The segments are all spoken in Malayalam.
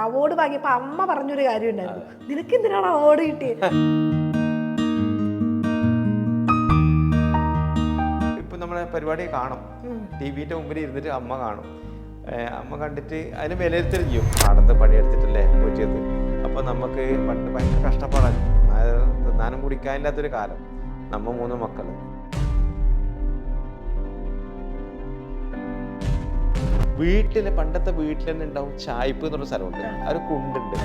അവാർഡ് വാങ്ങിയപ്പോ അമ്മ പറഞ്ഞൊരു കാര്യം ഉണ്ടായിരുന്നു, നിനക്ക് എന്തിനാണ് അവാർഡ് കിട്ടിയത്? ഇപ്പം നമ്മളെ പരിപാടി കാണും, ടി വിൻ്റെ മുമ്പിൽ ഇരുന്നിട്ട് അമ്മ കാണും. അമ്മ കണ്ടിട്ട് അതിന് വിലയിരുത്തൽ ചെയ്യും, പാടത്ത് പണിയെടുത്തിട്ടല്ലേ പോറ്റിയത്. അപ്പോൾ നമുക്ക് പണ്ട് ഭയങ്കര കഷ്ടപ്പാടാണ്, തിന്നാനും കുടിക്കാനില്ലാത്തൊരു കാലം. നമ്മ 3 മക്കൾ. പണ്ടത്തെ വീട്ടിൽ തന്നെ ഉണ്ടാവും ചായ്പ് എന്നൊരു സ്ഥലമുണ്ട്, ഒരു കുണ്ടുണ്ട്,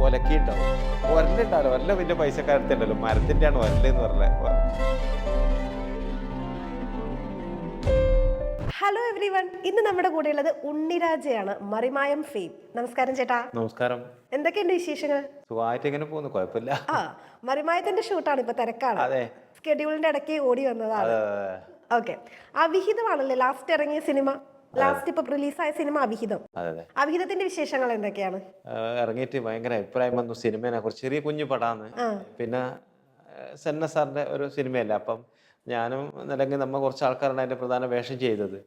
ഒലക്കി ഉണ്ടാവും. ഒരലുണ്ടാവില്ല, ഒരല വലിയ പൈസക്കാരത്തുണ്ടല്ലോ, മരത്തിൻ്റെ ആണ് ഒരലെന്ന് പറഞ്ഞത്. ഹലോ എവ്രി വൺ, ഇന്ന് നമ്മുടെ കൂടെയുള്ളത് ഉണ്ണിരാജയാണ്, മറിമായം ഫെയിം. നമസ്കാരം ചേട്ടാ. നമസ്കാരം. എന്തൊക്കെയുണ്ട് വിശേഷങ്ങൾ? സുഖമായിട്ട് ഇങ്ങനെ പോകുന്നു, കുഴപ്പമില്ല. മറിമായത്തിന്റെ ഷൂട്ടാണ്, ഇപ്പൊ തിരക്കാണ്. അതെ, സ്കെഡ്യൂളിന്റെ ഇടയ്ക്ക് ഓടി വന്നതാണ്. ഓക്കെ, അവിഹിതമാണല്ലേ ലാസ്റ്റ് ഇറങ്ങിയ സിനിമ? ലാസ്റ്റ് ഇപ്പൊ റിലീസായ സിനിമ അവിഹിതം. അവിഹിതത്തിന്റെ വിശേഷങ്ങൾ എന്തൊക്കെയാണ്? ഇറങ്ങിയിട്ട് ഭയങ്കര അഭിപ്രായം വന്നു സിനിമയെ കുറിച്ച്. ചെറിയ കുഞ്ഞു പടാന്ന്, പിന്നെ സെന്ന സാറിന്റെ ഒരു സിനിമയല്ല. അപ്പം ഞാനും അല്ലെങ്കിൽ നമ്മൾ കുറച്ച് ആൾക്കാരാണ് അതിന്റെ പ്രധാന വേഷം ചെയ്തത്.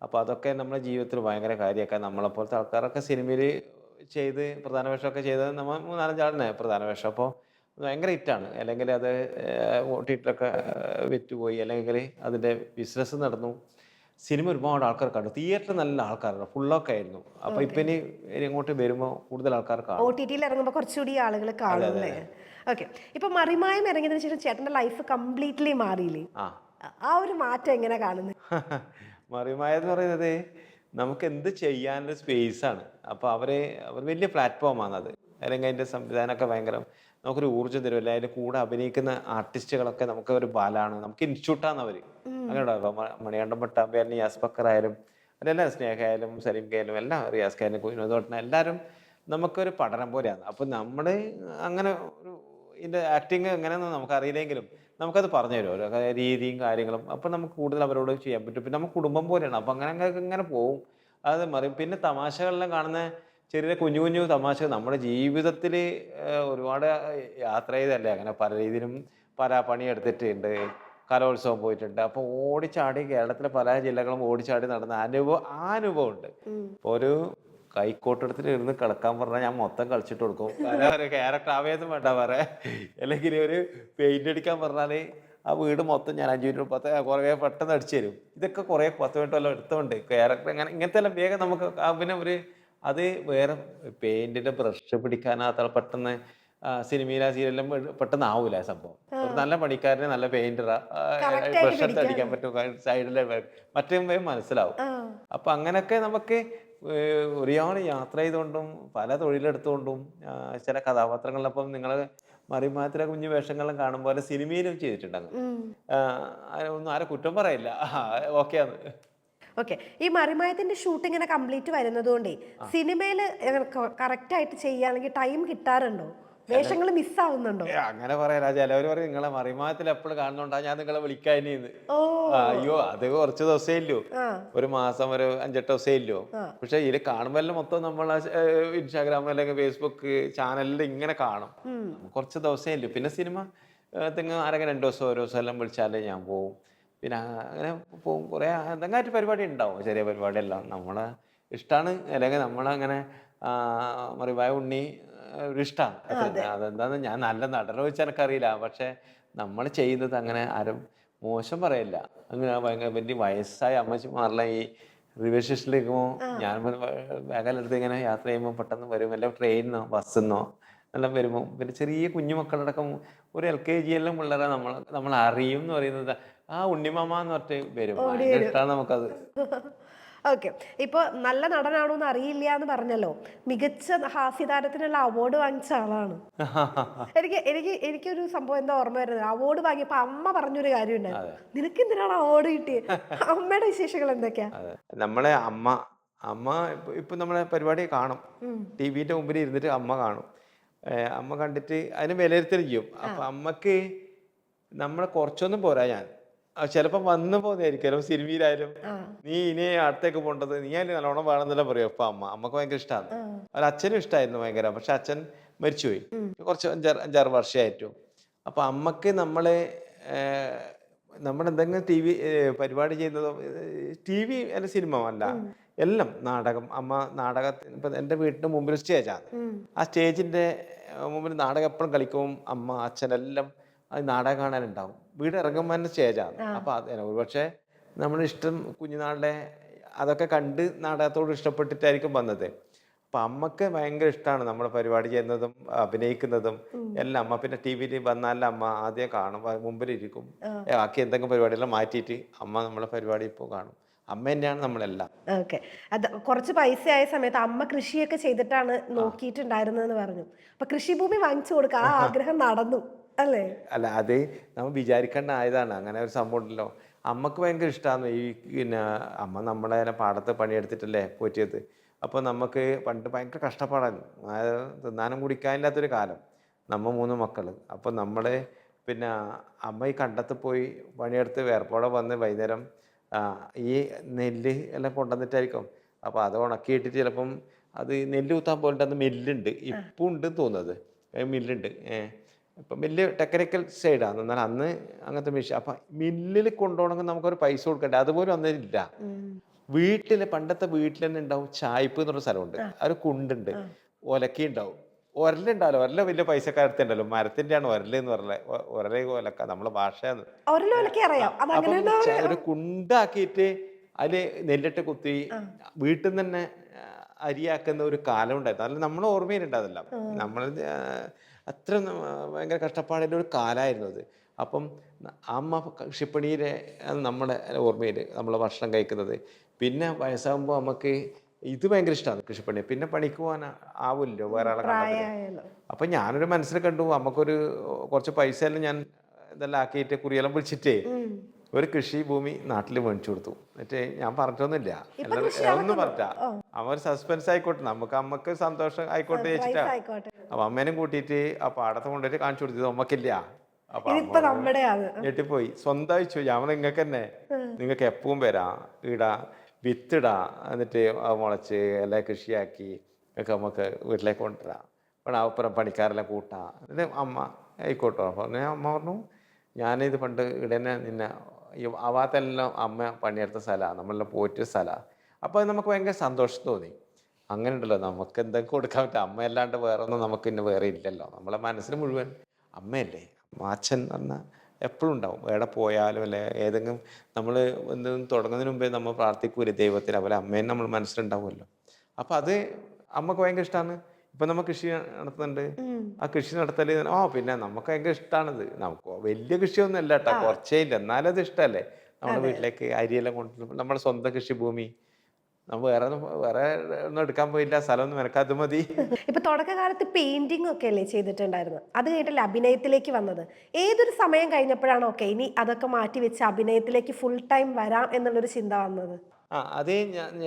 അപ്പോൾ അതൊക്കെ നമ്മുടെ ജീവിതത്തിൽ ഭയങ്കര കാര്യമൊക്കെ. നമ്മളെപ്പോലത്തെ ആൾക്കാരൊക്കെ സിനിമയിൽ ചെയ്ത് പ്രധാന വേഷമൊക്കെ ചെയ്തത് നമ്മൾ 3-4 ആളിനെ പ്രധാന വേഷം. അപ്പോൾ ഭയങ്കര ഹിറ്റാണ്. അല്ലെങ്കിൽ അത് ഓട്ടിട്ടൊക്കെ വിറ്റുപോയി, അല്ലെങ്കിൽ അതിൻ്റെ ബിസിനസ് നടന്നു. സിനിമ ഒരുപാട് ആൾക്കാർ കണ്ടു, തിയേറ്ററിൽ നല്ല ആൾക്കാരാണ്, ഫുള്ളൊക്കെ ആയിരുന്നു. അപ്പോൾ ഇപ്പം ഇനി ഇങ്ങോട്ട് വരുമ്പോൾ കൂടുതൽ ആൾക്കാർ കാണും. OTT-ൽ ഇറങ്ങുമ്പോൾ കുറച്ചുകൂടി ആളുകൾ കാണും. ഓക്കെ, ഇപ്പൊ മറിമായം ഇറങ്ങിയതിനു ശേഷം ചേട്ടന്റെ ലൈഫ് കംപ്ലീറ്റ്ലി മാറിയില്ലേ? ആ ഒരു മാറ്റം എങ്ങനെ കാണുന്നത്? മറിമായം എന്ന് പറയുന്നത് നമുക്ക് എന്ത് ചെയ്യാനുള്ള സ്പേസ് ആണ്. അപ്പോൾ അവർ വലിയ പ്ലാറ്റ്ഫോമാണ് അത്. അല്ലെങ്കിൽ അതിൻ്റെ സംവിധാനമൊക്കെ ഭയങ്കര നമുക്കൊരു ഊർജ്ജം തരുമല്ലോ. അതിൻ്റെ കൂടെ അഭിനയിക്കുന്ന ആർട്ടിസ്റ്റുകളൊക്കെ നമുക്ക് ഒരു ബലമാണ്, നമുക്ക് ഇൻസ്റ്റിറ്റ്യൂട്ടാണ് അവർ. അങ്ങനെ ഉണ്ടാവും. മണികണ്ഠൻ പട്ടാമ്പിയാലും യാസ് ബക്കർ ആയാലും അതെല്ലാം, സ്നേഹയായാലും സലീം കയാലും എല്ലാം, റിയാസ് കയാലും വിനോദോട്ടനും എല്ലാവരും നമുക്കൊരു പഠനം പോലെയാണ്. അപ്പം നമ്മൾ അങ്ങനെ ഒരു ഇതിൻ്റെ ആക്ടിങ് എങ്ങനെയാണെന്ന് നമുക്കറിയില്ലെങ്കിലും നമുക്കത് പറഞ്ഞു തരും, ഓരോ രീതിയും കാര്യങ്ങളും. അപ്പം നമുക്ക് കൂടുതൽ അവരോട് ചെയ്യാൻ പറ്റും. പിന്നെ നമുക്ക് കുടുംബം പോലെയാണ്. അപ്പം അങ്ങനെ പോവും. അത് മറിയും. പിന്നെ തമാശകളെല്ലാം കാണുന്ന ചെറിയ കുഞ്ഞു കുഞ്ഞു തമാശകൾ നമ്മുടെ ജീവിതത്തിൽ ഒരുപാട് യാത്ര ചെയ്തല്ലേ, അങ്ങനെ പല രീതിയിലും പല പണിയെടുത്തിട്ടുണ്ട്, കലോത്സവം പോയിട്ടുണ്ട്. അപ്പോൾ ഓടിച്ചാടി കേരളത്തിലെ പല ജില്ലകളും ഓടിച്ചാടി നടന്ന അനുഭവം ഉണ്ട്. ഇപ്പോൾ ഒരു കൈക്കോട്ടെടുത്തിട്ട് ഇരുന്ന് കളിക്കാൻ പറഞ്ഞാൽ ഞാൻ മൊത്തം കളിച്ചിട്ട് കൊടുക്കും. ഒരു ക്യാരക്ടർ ആവേദം വേണ്ട പറയാ. അല്ലെങ്കിൽ ഒരു പെയിന്റ് അടിക്കാൻ പറഞ്ഞാൽ ആ വീട് മൊത്തം ഞാൻ 5 മിനിറ്റ് 10 കുറേ പെട്ടെന്ന് അടിച്ചു തരും. ഇതൊക്കെ കുറേ 10 മിനിറ്റ് വല്ലതും എടുത്തോണ്ട് ക്യാരക്ടർ ഇങ്ങനത്തെ എല്ലാം വേഗം നമുക്ക്. പിന്നെ അത് വേറെ പെയിന്റിന്റെ ബ്രഷ് പിടിക്കാനകത്ത പെട്ടെന്ന് സിനിമയിലെ സീരിയലും പെട്ടെന്ന് ആവൂല സംഭവം. ഒരു നല്ല പണിക്കാരന് നല്ല പെയിന്ററാ, ബ്രഷ് എടുത്ത് അടിക്കാൻ പറ്റും സൈഡിലെ, മറ്റേ മനസ്സിലാവും. അപ്പൊ അങ്ങനെയൊക്കെ നമുക്ക് ഒരുപാട് യാത്ര ചെയ്തുകൊണ്ടും പല തൊഴിലെടുത്തുകൊണ്ടും ചില കഥാപാത്രങ്ങളിലപ്പം നിങ്ങൾ മറിമായത്തിലെ കുഞ്ഞു വേഷങ്ങളും കാണുമ്പോൾ സിനിമയിലും ചെയ്തിട്ടുണ്ടെങ്കിൽ ഒന്നും ആരെ കുറ്റം പറയില്ല, ഓക്കെയാണ്. ഓക്കെ, ഈ മറിമായത്തിന്റെ ഷൂട്ടിങ്ങനെ കംപ്ലീറ്റ് വരുന്നതുകൊണ്ടേ സിനിമയിൽ കറക്റ്റ് ആയിട്ട് ചെയ്യുകയാണെങ്കിൽ ടൈം കിട്ടാറുണ്ടോ? വേഷങ്ങൾ മിസ്സാവുന്നുണ്ടോ? അങ്ങനെ പറയാ. ചിലവർ പറയും നിങ്ങളെ മറിമായത്തിൽ എപ്പോഴും കാണുന്നുണ്ടാ, ഞാൻ നിങ്ങളെ വിളിക്കാനിന്ന്. അയ്യോ, അത് കുറച്ച് ദിവസമേ ഇല്ലോ, ഒരു മാസം, ഒരു 5-8 ദിവസമേ ഇല്ലോ. പക്ഷെ ഇതിൽ കാണുമ്പോൾ മൊത്തം നമ്മൾ ഇൻസ്റ്റാഗ്രാം അല്ലെങ്കിൽ ഫേസ്ബുക്ക് ചാനലിൽ ഇങ്ങനെ കാണും. കുറച്ച് ദിവസമേ ഇല്ലോ. പിന്നെ സിനിമ ആരെങ്കിലും 2 ദിവസം 1 ദിവസം എല്ലാം വിളിച്ചാലേ ഞാൻ പോവും. പിന്നെ അങ്ങനെ പോകും. കുറേ എന്തെങ്കിലും പരിപാടി ഉണ്ടാവും, ചെറിയ പരിപാടിയെല്ലാം നമ്മളെ ഇഷ്ടമാണ്. അല്ലെങ്കിൽ നമ്മളങ്ങനെ മറിമായ ഉണ്ണി ഒരു ഇഷ്ടമാണ്. അതെന്താന്ന് ഞാൻ നല്ല നടനെ വെച്ചാൽ എനിക്കറിയില്ല. പക്ഷെ നമ്മൾ ചെയ്യുന്നത് അങ്ങനെ ആരും മോശം പറയില്ല. അങ്ങനെ ഭയങ്കര വലിയ വയസ്സായ അമ്മച്ചിമാരെല്ലാം ഈ റെയിൽവേ സ്റ്റേഷനിലേക്കുമ്പോൾ ഞാൻ ബാഗെടുത്ത് ഇങ്ങനെ യാത്ര ചെയ്യുമ്പോൾ പെട്ടെന്ന് വരും, എല്ലാം ട്രെയിനിന്നോ ബസ്സിന്നോ എല്ലാം വരുമ്പോൾ. പിന്നെ ചെറിയ കുഞ്ഞു മക്കളടക്കം ഒരു LKG എല്ലാം പിള്ളേരെ നമ്മൾ അറിയും എന്ന് പറയുന്നത് ആ ഉണ്ണിമാമ എന്ന് പറഞ്ഞിട്ട് വരും. ഭയങ്കര ഇഷ്ടമാണ് നമുക്കത്. ഓക്കെ, ഇപ്പൊ നല്ല നടനാണോ എന്ന് അറിയില്ല എന്ന് പറഞ്ഞല്ലോ, മികച്ച ഹാസ്യതാരത്തിനുള്ള അവാർഡ് വാങ്ങിച്ച ആളാണ്. എനിക്കൊരു സംഭവം എന്താ ഓർമ്മ വരുന്നത്, അവാർഡ് വാങ്ങിയപ്പോ അമ്മ പറഞ്ഞൊരു കാര്യം ഉണ്ടായിരുന്നു, നിനക്ക് എന്തിനാണ് അവാർഡ് കിട്ടിയത്? അമ്മയുടെ വിശേഷങ്ങൾ എന്തൊക്കെയാ? നമ്മളെ അമ്മ ഇപ്പൊ നമ്മളെ പരിപാടി കാണും, ടി വിന്റെ മുമ്പിൽ ഇരുന്നിട്ട് അമ്മ കാണും. അമ്മ കണ്ടിട്ട് അതിന് വിലയിരുത്തൽ ചെയ്യും. അപ്പൊ അമ്മക്ക് നമ്മളെ കുറച്ചൊന്നും പോരാ. ഞാൻ ചിലപ്പം വന്നു പോകുന്നതായിരിക്കും സിനിമയിലായാലും, നീ ഇനി അടുത്തേക്ക് പോകേണ്ടത് നീ അതിന് നല്ലോണം വേണമെന്നെല്ലാം പറയും. അപ്പൊ അമ്മക്ക് ഭയങ്കര ഇഷ്ടമാണ്. അച്ഛനും ഇഷ്ടമായിരുന്നു ഭയങ്കര. പക്ഷെ അച്ഛൻ മരിച്ചുപോയി കുറച്ച് 5-6 വർഷമായിട്ടും. അപ്പൊ അമ്മക്ക് നമ്മളെന്തെങ്കിലും പരിപാടി ചെയ്യുന്നതോ, TV അല്ല സിനിമ അല്ല, എല്ലാം നാടകം. അമ്മ നാടകത്തിന് ഇപ്പം എൻ്റെ വീടിൻ്റെ മുമ്പിൽ സ്റ്റേജാണ്. ആ സ്റ്റേജിൻ്റെ മുമ്പിൽ നാടകം എപ്പോഴും കളിക്കും. അമ്മ അച്ഛനെല്ലാം അത് നാടകം കാണാനുണ്ടാവും. വീട് ഇറങ്ങുമ്പോൾ തന്നെ സ്റ്റേജാണ്. അപ്പം അത് ഒരുപക്ഷെ നമ്മുടെ ഇഷ്ടം കുഞ്ഞുനാളിലെ അതൊക്കെ കണ്ട് നാടകത്തോട് ഇഷ്ടപ്പെട്ടിട്ടായിരിക്കും വന്നത്. അപ്പം അമ്മക്ക് ഭയങ്കര ഇഷ്ടമാണ് നമ്മുടെ പരിപാടി ചെയ്യുന്നതും അഭിനയിക്കുന്നതും എല്ലാം. അമ്മ പിന്നെ ടി വിയിൽ വന്നാലും അമ്മ ആദ്യം കാണും, മുമ്പിലിരിക്കും. ബാക്കി എന്തെങ്കിലും പരിപാടിയെല്ലാം മാറ്റിയിട്ട് അമ്മ നമ്മളെ പരിപാടി ഇപ്പോൾ കാണും. അമ്മ തന്നെയാണ് നമ്മളെല്ലാം. ഓക്കെ. അത് കുറച്ച് പൈസ ആയ സമയത്ത് അമ്മ കൃഷിയൊക്കെ ചെയ്തിട്ടാണ് നോക്കിയിട്ടുണ്ടായിരുന്നതെന്ന് പറഞ്ഞു. അപ്പൊ കൃഷിഭൂമി വാങ്ങിച്ചു കൊടുക്കുക, ആ ആഗ്രഹം നടന്നു അല്ലേ? അല്ല, അത് നമ്മൾ വിചാരിക്കേണ്ട ആയതാണ്. അങ്ങനെ ഒരു സംഭവം ഉണ്ടല്ലോ. അമ്മക്ക് ഭയങ്കര ഇഷ്ടമാണ് ഈ പിന്നെ അമ്മ നമ്മളെ പാടത്ത് പണിയെടുത്തിട്ടല്ലേ പോറ്റിയത്. അപ്പോൾ നമുക്ക് പണ്ട് ഭയങ്കര കഷ്ടപ്പാടാണ്. അതായത് തിന്നാനും കുടിക്കാനില്ലാത്തൊരു കാലം. നമ്മൾ 3 മക്കൾ. അപ്പോൾ നമ്മൾ പിന്നെ അമ്മ ഈ കണ്ടത്ത് പോയി പണിയെടുത്ത് വേർപ്പോടെ വന്ന് വൈകുന്നേരം ഈ നെല്ല് എല്ലാം കൊണ്ടുവന്നിട്ടായിരിക്കും. അപ്പോൾ അത് ഉണക്കിയിട്ടിട്ട് ചിലപ്പം അത് നെല്ല് കുത്താൻ പോയിട്ട് അന്ന് മില്ലുണ്ട്, ഇപ്പം ഉണ്ടെന്ന് തോന്നുന്നത്, മില്ലുണ്ട്. ഇപ്പം മില്ല് ടെക്നിക്കൽ സൈഡാണ്. എന്നാൽ അന്ന് അങ്ങനത്തെ മെഷീൻ. അപ്പം മില്ലിൽ കൊണ്ടുപോകണമെങ്കിൽ നമുക്കൊരു പൈസ കൊടുക്കണ്ടേ, അതുപോലും അന്നില്ല. വീട്ടിൽ പണ്ടത്തെ വീട്ടിൽ തന്നെ ഉണ്ടാവും ചായ്പ് എന്ന് പറഞ്ഞ സ്ഥലമുണ്ട്. ഒരു കുണ്ടുണ്ട്, ഒലക്ക ഉണ്ടാവും. ഒരലുണ്ടാവല്ലോ, ഒരല വലിയ പൈസക്കാരത്തെ ഉണ്ടല്ലോ, മരത്തിന്റെ ആണ് ഒരല് എന്ന് പറഞ്ഞത്. ഒരല ഒലക്ക നമ്മളെ ഭാഷയാണ്. അപ്പം ഒരു കുണ്ടാക്കിയിട്ട് അതില് നെല്ലിട്ട് കുത്തി വീട്ടിൽ നിന്ന് തന്നെ അരിയാക്കുന്ന ഒരു കാലം ഉണ്ടായിരുന്നു. അതിൽ നമ്മളെ ഓർമ്മയിലുണ്ടാവില്ല. നമ്മൾ അത്ര ഭയങ്കര കഷ്ടപ്പാടിൻ്റെ ഒരു കാലമായിരുന്നു അത്. അപ്പം അമ്മ കൃഷിപ്പണിയിലെ നമ്മുടെ ഓർമ്മയിൽ നമ്മൾ ഭക്ഷണം കഴിക്കുന്നത്. പിന്നെ വയസ്സാകുമ്പോൾ നമുക്ക് ഇത് ഭയങ്കര ഇഷ്ടമാണ് കൃഷിപ്പണി. പിന്നെ പണിക്ക് പോകാൻ ആവില്ലോ വേറെ ആളെ കണ്ടത്. അപ്പം ഞാനൊരു മനസ്സിൽ കണ്ടു, നമുക്കൊരു കുറച്ച് പൈസ എല്ലാം ഞാൻ ഇതെല്ലാം ആക്കിയിട്ട് കുറിയെല്ലാം വിളിച്ചിട്ടേ ഒരു കൃഷി ഭൂമി നാട്ടിൽ മേടിച്ചു കൊടുത്തു. എന്നിട്ട് ഞാൻ പറഞ്ഞിട്ടൊന്നുമില്ല, ഒന്നും പറഞ്ഞ അമ്മ ഒരു സസ്പെൻസ് ആയിക്കോട്ടെ, അമ്മക്ക് സന്തോഷം ആയിക്കോട്ടെ വെച്ചിട്ടാ. അപ്പൊ അമ്മേനും കൂട്ടിയിട്ട് ആ പാടത്ത് കൊണ്ടുപോയിട്ട് കാണിച്ചു കൊടുത്തത് അമ്മക്കില്ല. അപ്പൊ ഞെട്ടിപ്പോയി. സ്വന്തമായി ചോദിച്ചു, ഞാൻ നിങ്ങൾക്ക് തന്നെ, നിങ്ങൾക്ക് എപ്പവും വരാം, ഇടാ വിത്തിടാ, എന്നിട്ട് മുളച്ച് എല്ലാം കൃഷിയാക്കി ഒക്കെ നമുക്ക് വീട്ടിലേക്ക് കൊണ്ടുവരാം, അപ്പുറം പണിക്കാരെല്ലാം കൂട്ടാം. എന്നിട്ട് അമ്മ ആയിക്കോട്ടോ. പറഞ്ഞു. അമ്മ പറഞ്ഞു, ഞാനിത് പണ്ട് ഇടനെ നിന്നെ ഈ ആവാത്തെല്ലാം അമ്മ പണിയെടുത്ത സ്ഥലമാണ്, നമ്മളെല്ലാം പോറ്റിയ സ്ഥലമാണ്. അപ്പോൾ നമുക്ക് ഭയങ്കര സന്തോഷം തോന്നി. അങ്ങനെ ഉണ്ടല്ലോ, നമുക്ക് എന്തൊക്കെ കൊടുക്കാൻ പറ്റും, അമ്മ അല്ലാണ്ട് വേറെ ഒന്നും നമുക്ക് ഇന്ന് വേറെ ഇല്ലല്ലോ. നമ്മളെ മനസ്സിന് മുഴുവൻ അമ്മയല്ലേ. അച്ഛൻ എന്ന് പറഞ്ഞാൽ എപ്പോഴും ഉണ്ടാവും, എവിടെ പോയാലും അല്ലെ ഏതെങ്കിലും നമ്മൾ എന്തെങ്കിലും തുടങ്ങുന്നതിന് മുമ്പേ നമ്മൾ പ്രാർത്ഥിക്കൂലേ ദൈവത്തിന്, അതുപോലെ അമ്മേനെ നമ്മൾ മനസ്സിലുണ്ടാവുമല്ലോ. അപ്പം അത് അമ്മക്ക് ഭയങ്കര ഇഷ്ടമാണ്. ഇപ്പം നമ്മൾ കൃഷി നടത്തുന്നുണ്ട്, ആ കൃഷി നടത്തൽ പിന്നെ നമുക്ക് ഭയങ്കര ഇഷ്ടമാണിത്. നമുക്ക് വലിയ കൃഷിയൊന്നും അല്ല കേട്ടോ, കുറച്ചേ ഇല്ല, എന്നാലും അത് ഇഷ്ടമല്ലേ. നമ്മുടെ വീട്ടിലേക്ക് അരിയെല്ലാം കൊണ്ടുവരും, നമ്മുടെ സ്വന്തം കൃഷിഭൂമി. നമ്മൾ വേറെ ഒന്നും എടുക്കാൻ പോയില്ല, സ്ഥലമൊന്നും മെനക്കാതെ മതി. ഇപ്പൊ തുടക്കകാലത്ത് പെയിന്റിംഗ് ഒക്കെ അല്ലേ ചെയ്തിട്ടുണ്ടായിരുന്നു, അത് കഴിഞ്ഞിട്ടല്ലേ അഭിനയത്തിലേക്ക് വന്നത്? ഏതൊരു സമയം കഴിഞ്ഞപ്പോഴാണ് ഓക്കെ ഇനി അതൊക്കെ മാറ്റി വെച്ച് അഭിനയത്തിലേക്ക് ഫുൾ ടൈം വരാം എന്നുള്ളൊരു ചിന്ത വന്നത്? അതേ,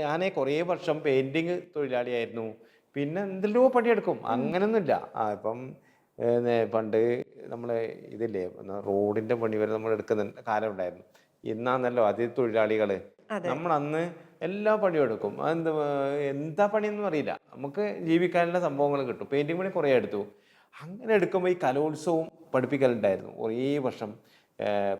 ഞാൻ കുറേ വർഷം പെയിന്റിങ് തൊഴിലാളിയായിരുന്നു. പിന്നെ എന്തെല്ലോ പണിയെടുക്കും, അങ്ങനൊന്നുമില്ല. ഇപ്പം പണ്ട് നമ്മളെ ഇതില്ലേ റോഡിന്റെ പണി വരെ നമ്മൾ എടുക്കുന്ന കാലം ഉണ്ടായിരുന്നു. ഇന്നാന്നല്ലോ അതിഥി തൊഴിലാളികള്. നമ്മൾ അന്ന് എല്ലാ പണിയും എടുക്കും. എന്താ പണിയൊന്നും അറിയില്ല, നമുക്ക് ജീവിക്കാനുള്ള സംഭവങ്ങൾ കിട്ടും. പെയിന്റിങ് പണി കുറേ എടുത്തു. അങ്ങനെ എടുക്കുമ്പോൾ ഈ കലോത്സവം പഠിപ്പിക്കലുണ്ടായിരുന്നു. കുറേ വർഷം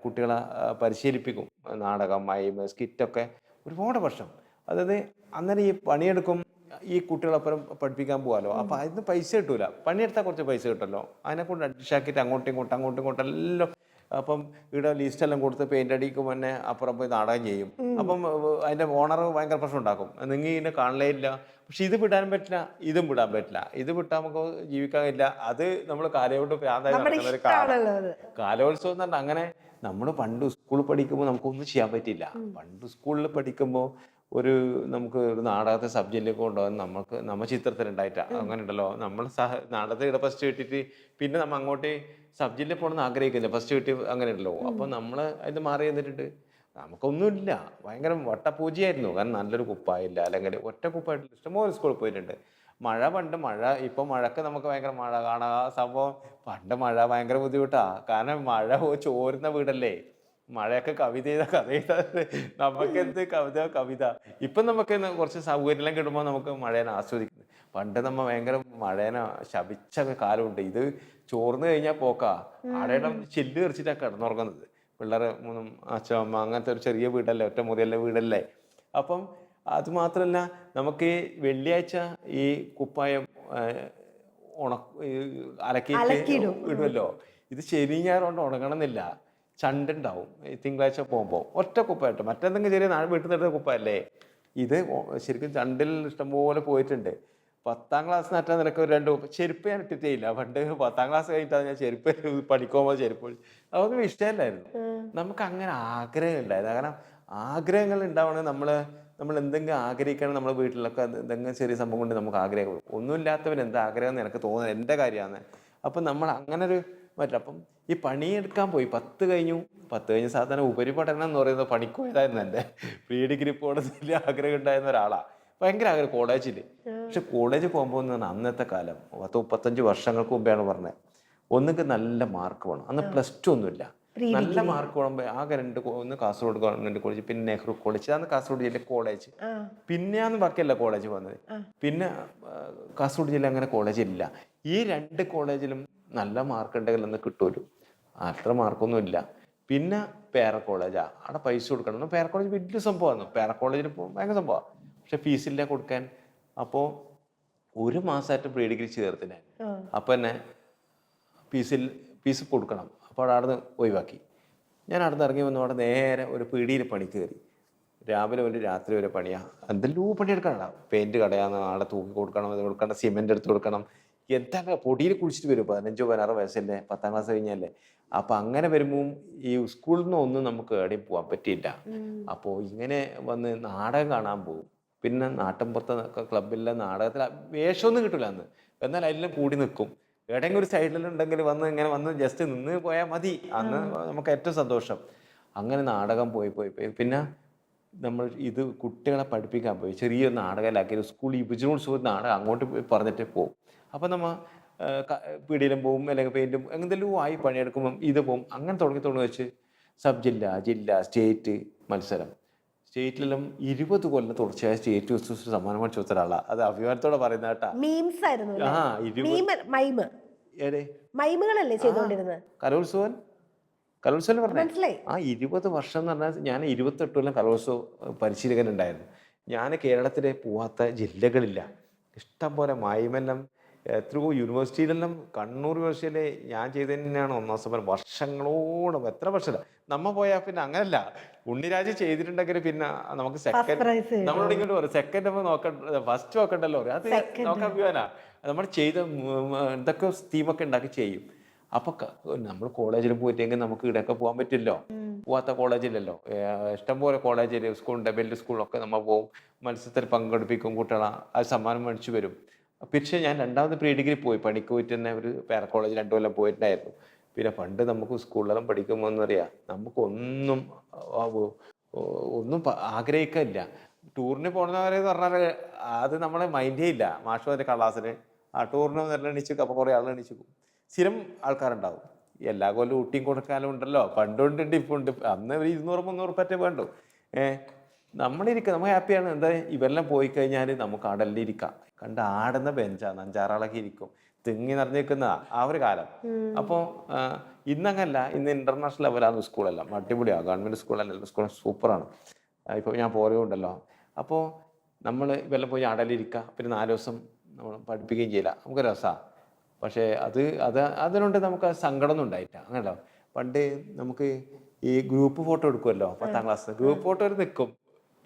കുട്ടികളെ പരിശീലിപ്പിക്കും, നാടകം, മൈം, സ്കിറ്റൊക്കെ ഒരുപാട് വർഷം. അതായത് അന്നേരം ഈ പണിയെടുക്കും, ഈ കുട്ടികളപ്പുറം പഠിപ്പിക്കാൻ പോകാമല്ലോ. അപ്പം അതിന് പൈസ കിട്ടൂല, പണിയെടുത്താൽ കുറച്ച് പൈസ കിട്ടുമല്ലോ. അതിനെക്കൊണ്ട് അഡ്ജസ്റ്റ് ആക്കിയിട്ട് അങ്ങോട്ടും ഇങ്ങോട്ടും എല്ലാം. അപ്പം ഇവിടെ ലിസ്റ്റെല്ലാം കൊടുത്ത് പെയിന്റ് അടിക്കും, തന്നെ അപ്പുറം പോയി നാടകം ചെയ്യും. അപ്പം അതിൻ്റെ ഓണർ ഭയങ്കര പ്രശ്നം ഉണ്ടാക്കും, നിങ്ങൾ ഇതിനെ കാണലേ ഇല്ല. പക്ഷെ ഇത് വിടാൻ പറ്റില്ല, ഇതും വിടാൻ പറ്റില്ല. ഇത് വിട്ടാൽ നമുക്ക് ജീവിക്കാൻ കഴിയില്ല. അത് നമ്മൾ കാലയോട്ട് പ്രാധാന്യം നടക്കുന്ന ഒരു കാലോത്സവം എന്ന് പറഞ്ഞാൽ. അങ്ങനെ നമ്മൾ പണ്ട് സ്കൂളിൽ പഠിക്കുമ്പോൾ നമുക്കൊന്നും ചെയ്യാൻ പറ്റില്ല. പണ്ട് സ്കൂളിൽ പഠിക്കുമ്പോൾ നമുക്ക് ഒരു നാടകത്തെ സബ്ജക്റ്റിലേക്ക് കൊണ്ടുപോകാൻ നമ്മൾ ചിത്രത്തിലുണ്ടായിട്ടാ. അങ്ങനെ ഉണ്ടല്ലോ, നമ്മൾ നാടകത്തിൽ ഫസ്റ്റ് കിട്ടിയിട്ട് പിന്നെ നമ്മൾ അങ്ങോട്ട് സബ്ജക്റ്റിൽ പോകണമെന്ന് ആഗ്രഹിക്കുന്നില്ല, ഫസ്റ്റ് കിട്ടി അങ്ങനെ ഉണ്ടല്ലോ. അപ്പം നമ്മൾ അത് മാറി എന്നിട്ടുണ്ട്. നമുക്കൊന്നുമില്ല, ഭയങ്കര വട്ടപൂജയായിരുന്നു. കാരണം നല്ലൊരു കുപ്പായില്ല, അല്ലെങ്കിൽ ഒറ്റ കുപ്പായിട്ടില്ല, ഇഷ്ടംപോലെ സ്കൂളിൽ പോയിട്ടുണ്ട്. പണ്ട് മഴ, ഇപ്പം മഴക്ക് നമുക്ക് ഭയങ്കര മഴ കാണാൻ സംഭവം. പണ്ട് മഴ ഭയങ്കര ബുദ്ധിമുട്ടാ, കാരണം മഴ ചോരുന്ന വീടല്ലേ. മഴയൊക്കെ കവിത ചെയ്ത കഥ ചെയ്താൽ നമുക്ക് എന്ത് കവിത. ഇപ്പം നമുക്ക് കുറച്ച് സൗകര്യമെല്ലാം കിട്ടുമ്പോൾ നമുക്ക് മഴേനെ ആസ്വദിക്കുന്നത്. പണ്ട് നമ്മൾ ഭയങ്കര മഴേനെ ശപിച്ച കാലമുണ്ട്. ഇത് ചോർന്നു കഴിഞ്ഞാൽ പോക്കാ, ആടെയിടം ചില്ല് തെറിച്ചിട്ടാണ് കിടന്നുറങ്ങുന്നത്. പിള്ളേർ 3 അച്ഛൻ അമ്മ അങ്ങനത്തെ ഒരു ചെറിയ വീടല്ലേ, ഒറ്റ മുറിയല്ലേ വീടല്ലേ. അപ്പം അത് മാത്രമല്ല നമുക്ക് ഈ വെള്ളിയാഴ്ച ഈ കുപ്പായം അലക്കിയിട്ട് അലക്കിയിടും. ഇടുമല്ലോ. ഇത് ശനി ഞായർ കൊണ്ട് ഉണങ്ങണമെന്നില്ല, ചണ്ടുണ്ടാവും ഈ തിങ്കളാഴ്ച പോകുമ്പോൾ. ഒറ്റ കുപ്പായിട്ട് മറ്റെന്തെങ്കിലും ചെറിയ നാളെ വീട്ടിൽ നിന്ന് കുപ്പയല്ലേ ഇത്. ശരിക്കും ചണ്ടിൽ ഇഷ്ടംപോലെ പോയിട്ടുണ്ട്. 10ാം ക്ലാസ് നറ്റാൻ നിനക്ക് ഒരു 2 ചെരുപ്പ് ഞാൻ ഇട്ടിട്ടേ ഇല്ല. പണ്ട് 10ാം ക്ലാസ് കഴിഞ്ഞിട്ടാണ് ഞാൻ ചെരുപ്പ് പഠിക്കുമ്പോൾ ചെരുപ്പ്. അതൊന്നും ഇഷ്ടമല്ലായിരുന്നു. നമുക്ക് അങ്ങനെ ആഗ്രഹം ഉണ്ടായിരുന്നു. കാരണം ആഗ്രഹങ്ങൾ ഉണ്ടാവണമെങ്കിൽ നമ്മൾ എന്തെങ്കിലും ആഗ്രഹിക്കണം. നമ്മുടെ വീട്ടിലൊക്കെ എന്തെങ്കിലും ചെറിയ സംഭവം കൊണ്ട് നമുക്ക് ആഗ്രഹം. ഒന്നുമില്ലാത്തവൻ എന്താ ആഗ്രഹം എന്ന് എനിക്ക് തോന്നുന്നത്, എൻ്റെ കാര്യമാണ്. അപ്പം നമ്മൾ അങ്ങനെ ഒരു പറ്റില്ല. അപ്പം ഈ പണിയെടുക്കാൻ പോയി 10 കഴിഞ്ഞു. 10 കഴിഞ്ഞ സാധാരണ ഉപരിപഠനം എന്ന് പറയുന്നത് പണിക്ക് പോയതായിരുന്നു. എൻ്റെ പ്രീ ഡിഗ്രി പോകണമെന്ന് വലിയ ആഗ്രഹം ഉണ്ടായിരുന്ന ഒരാളാണ്. ഭയങ്കര ആഗ്രഹം കോളേജിൽ. പക്ഷെ കോളേജിൽ പോകുമ്പോൾ എന്ന് പറഞ്ഞാൽ അന്നത്തെ കാലം 35 വർഷങ്ങൾക്ക് മുമ്പെയാണ് പറഞ്ഞത്. ഒന്നുകിൽ നല്ല മാർക്ക് വേണം. അന്ന് +2 ഒന്നുമില്ല. നല്ല മാർക്ക് വേണം. ആകെ 2, ഒന്ന് കാസർഗോഡ് ഗവൺമെന്റ് കോളേജ്, പിന്നെ നെഹ്റു കോളേജ്. അന്ന് കാസർഗോഡ് ജില്ല കോളേജ്. പിന്നെയാന്ന് ബാക്കിയല്ല കോളേജ് വന്നത്. പിന്നെ കാസർഗോഡ് ജില്ല അങ്ങനെ കോളേജ് ഇല്ല. ഈ 2 കോളേജിലും നല്ല മാർക്ക് ഉണ്ടെങ്കിൽ ഒന്ന് കിട്ടുമല്ലോ. അത്ര മാർക്കൊന്നും ഇല്ല. പിന്നെ പേര കോളേജാ, അവിടെ പൈസ കൊടുക്കണം. പേര കോളേജ് വലിയ സംഭവമാണ്. പേര കോളേജിൽ ഭയങ്കര സംഭവമാണ്. പക്ഷെ ഫീസില്ല കൊടുക്കാൻ. അപ്പോൾ ഒരു മാസമായിട്ട് പ്രീ ഡിഗ്രി ചേർത്തിനെ. അപ്പം തന്നെ ഫീസ് കൊടുക്കണം. അപ്പോൾ അവിടെ നിന്ന് ഒഴിവാക്കി. ഞാൻ അവിടെ നിന്ന് ഇറങ്ങി വന്നു. അവിടെ നേരെ ഒരു പീടിയിൽ പണിക്ക് കയറി. രാവിലെ ഒരു രാത്രി വരെ പണിയാണ്. എന്തെല്ലോ പണിയെടുക്കണം. പെയിൻറ്റ് കടയാന്ന് ആടെ തൂക്കി കൊടുക്കണം, ഇത് കൊടുക്കണം, സിമെൻ്റ് എടുത്ത് കൊടുക്കണം. എന്താ പൊടിയിൽ കുളിച്ചിട്ട് വരും. 15 16 വയസ്സല്ലേ, 10ാം ക്ലാസ് കഴിഞ്ഞല്ലേ. അപ്പം അങ്ങനെ വരുമ്പോൾ ഈ സ്കൂളിൽ നിന്ന് ഒന്നും നമുക്ക് എവിടെയും പോകാൻ പറ്റിയില്ല. അപ്പോൾ ഇങ്ങനെ വന്ന് നാടകം കാണാൻ പോകും. പിന്നെ നാട്ടിൻപുറത്തെ ക്ലബിലെ നാടകത്തിൽ വേഷമൊന്നും കിട്ടില്ല അന്ന്. എന്നാൽ അതിലെല്ലാം കൂടി നിൽക്കും. എവിടെയെങ്കിലും ഒരു സൈഡിലുണ്ടെങ്കിൽ ഇങ്ങനെ വന്ന് ജസ്റ്റ് നിന്ന് പോയാൽ മതി. അന്ന് നമുക്ക് ഏറ്റവും സന്തോഷം. അങ്ങനെ നാടകം പോയി പിന്നെ നമ്മൾ ഇത് കുട്ടികളെ പഠിപ്പിക്കാൻ പോയി. ചെറിയ നാടകത്തിലാക്കി സ്കൂൾ യുവജനോത്സവ നാടകം അങ്ങോട്ട് പോയി പറഞ്ഞിട്ട് പോകും. അപ്പം നമ്മൾ പീടിയിലും പോവും, അല്ലെങ്കിൽ പെയിൻറ്റും എന്തെങ്കിലും ആയി പണിയെടുക്കുമ്പം ഇത് പോവും. അങ്ങനെ തുടങ്ങി വെച്ച് സബ് ജില്ല, ജില്ല, സ്റ്റേറ്റ് മത്സരം. സ്റ്റേറ്റിലെല്ലാം 20 കൊല്ലം തുടർച്ചയായ സ്റ്റേറ്റ് സമ്മാനം മേടിച്ചു കൊടുത്ത ഒരാളാണ്. അത് അഭിമാനത്തോടെ പറയുന്ന കേട്ടാ. മൈമുകളല്ലേ ചെയ്തോണ്ടിരുന്നത്. കലോത്സവം പറഞ്ഞേ. ആ 20 വർഷം എന്ന് പറഞ്ഞാൽ ഞാൻ 28 കൊല്ലം കലോത്സവ പരിശീലകൻ ഉണ്ടായിരുന്നു. ഞാൻ കേരളത്തിലെ പോവാത്ത ജില്ലകളില്ല. ഇഷ്ടം പോലെ മൈമെല്ലാം എത്രയോ യൂണിവേഴ്സിറ്റിയിലെല്ലാം. കണ്ണൂർ യൂണിവേഴ്സിറ്റിയിലെ ഞാൻ ചെയ്തത് തന്നെയാണ് 1ാം സ്ഥാനം. വർഷങ്ങളോളം, എത്ര വർഷമില്ല. നമ്മ പോയാൽ പിന്നെ അങ്ങനല്ല. ഉണ്ണിരാജ് ചെയ്തിട്ടുണ്ടെങ്കിൽ പിന്നെ നമുക്ക് സെക്കൻഡ്, നമ്മളോട് ഇങ്ങോട്ട് പറയും സെക്കൻഡ് നമ്മൾ നോക്കണ്ട, ഫസ്റ്റ് നോക്കണ്ടല്ലോ. അത് നോക്കാൻ അഭിമാനാ. നമ്മൾ ചെയ്ത എന്തൊക്കെ തീമൊക്കെ ഉണ്ടാക്കി ചെയ്യും. അപ്പൊ നമ്മൾ കോളേജിൽ പോയിട്ടെങ്കിൽ നമുക്ക് ഇവിടെയൊക്കെ പോകാൻ പറ്റില്ലോ. പോവാത്ത കോളേജില്ലല്ലോ. ഇഷ്ടംപോലെ കോളേജിൽ, സ്കൂളിൻ്റെ ബെല്ല് സ്കൂളൊക്കെ നമ്മൾ പോകും. മത്സരത്തിൽ പങ്കെടുപ്പിക്കും കുട്ടികളെ. അത് സമ്മാനം മേടിച്ചു വരും. പക്ഷേ ഞാൻ 2ാമത് പ്രീ ഡിഗ്രി പോയി. പണിക്ക് പോയിട്ട് തന്നെ ഒരു പേര കോളേജ് 2 കൊല്ലം പോയിട്ടുണ്ടായിരുന്നു. പിന്നെ പണ്ട് നമുക്ക് സ്കൂളിലെല്ലാം പഠിക്കുമ്പോൾ എന്നറിയാം, നമുക്കൊന്നും ആഗ്രഹിക്കില്ല. ടൂറിന് പോകണമെന്ന് പറഞ്ഞാൽ അത് നമ്മളെ മൈൻഡേ ഇല്ല. മാഷ് വരെ കള്ളാസിന് ടൂറിന് നല്ല എണീച്ചു. അപ്പോൾ കുറേ ആൾ എണീച്ചു പോകും. സ്ഥിരം ആൾക്കാരുണ്ടാവും. എല്ലാ കൊല്ലം ഊട്ടിയും കൊടുക്കാനും ഉണ്ടല്ലോ. പണ്ടുണ്ട്, ഇപ്പോൾ ഉണ്ട്. അന്ന് 200 300 പറ്റേ വേണ്ടു. നമ്മളിരിക്കുക, നമ്മൾ ഹാപ്പിയാണ്. എന്താ ഇവരെല്ലാം പോയി കഴിഞ്ഞാൽ നമുക്ക് ആടെല്ലാം ഇരിക്കാം. കണ്ട് ആടുന്ന ബെഞ്ചാണ്, 5-6 ആളൊക്കെ ഇരിക്കും. തിങ്ങി നിറഞ്ഞിരിക്കുന്ന ആ ഒരു കാലം. അപ്പോൾ ഇന്നങ്ങനല്ല. ഇന്ന് ഇന്റർനാഷണൽ ലെവലാണ് സ്കൂളെല്ലാം. അടിപൊളിയാണ്. ഗവൺമെന്റ് സ്കൂളല്ല, സ്കൂൾ സൂപ്പറാണ്. ഇപ്പോൾ ഞാൻ പോരുണ്ടല്ലോ. അപ്പോൾ നമ്മൾ ഇവരെല്ലാം പോയി ആടലിരിക്കുക. പിന്നെ 4 ദിവസം നമ്മൾ പഠിപ്പിക്കുകയും ചെയ്യില്ല. നമുക്ക് രസമാണ്. പക്ഷേ അതിനുണ്ട് നമുക്ക് സങ്കടമൊന്നും ഉണ്ടായില്ല. അങ്ങനല്ലോ. പണ്ട് നമുക്ക് ഈ ഗ്രൂപ്പ് ഫോട്ടോ എടുക്കുമല്ലോ. 10ാം ക്ലാസ് ഗ്രൂപ്പ് ഫോട്ടോ നിൽക്കും.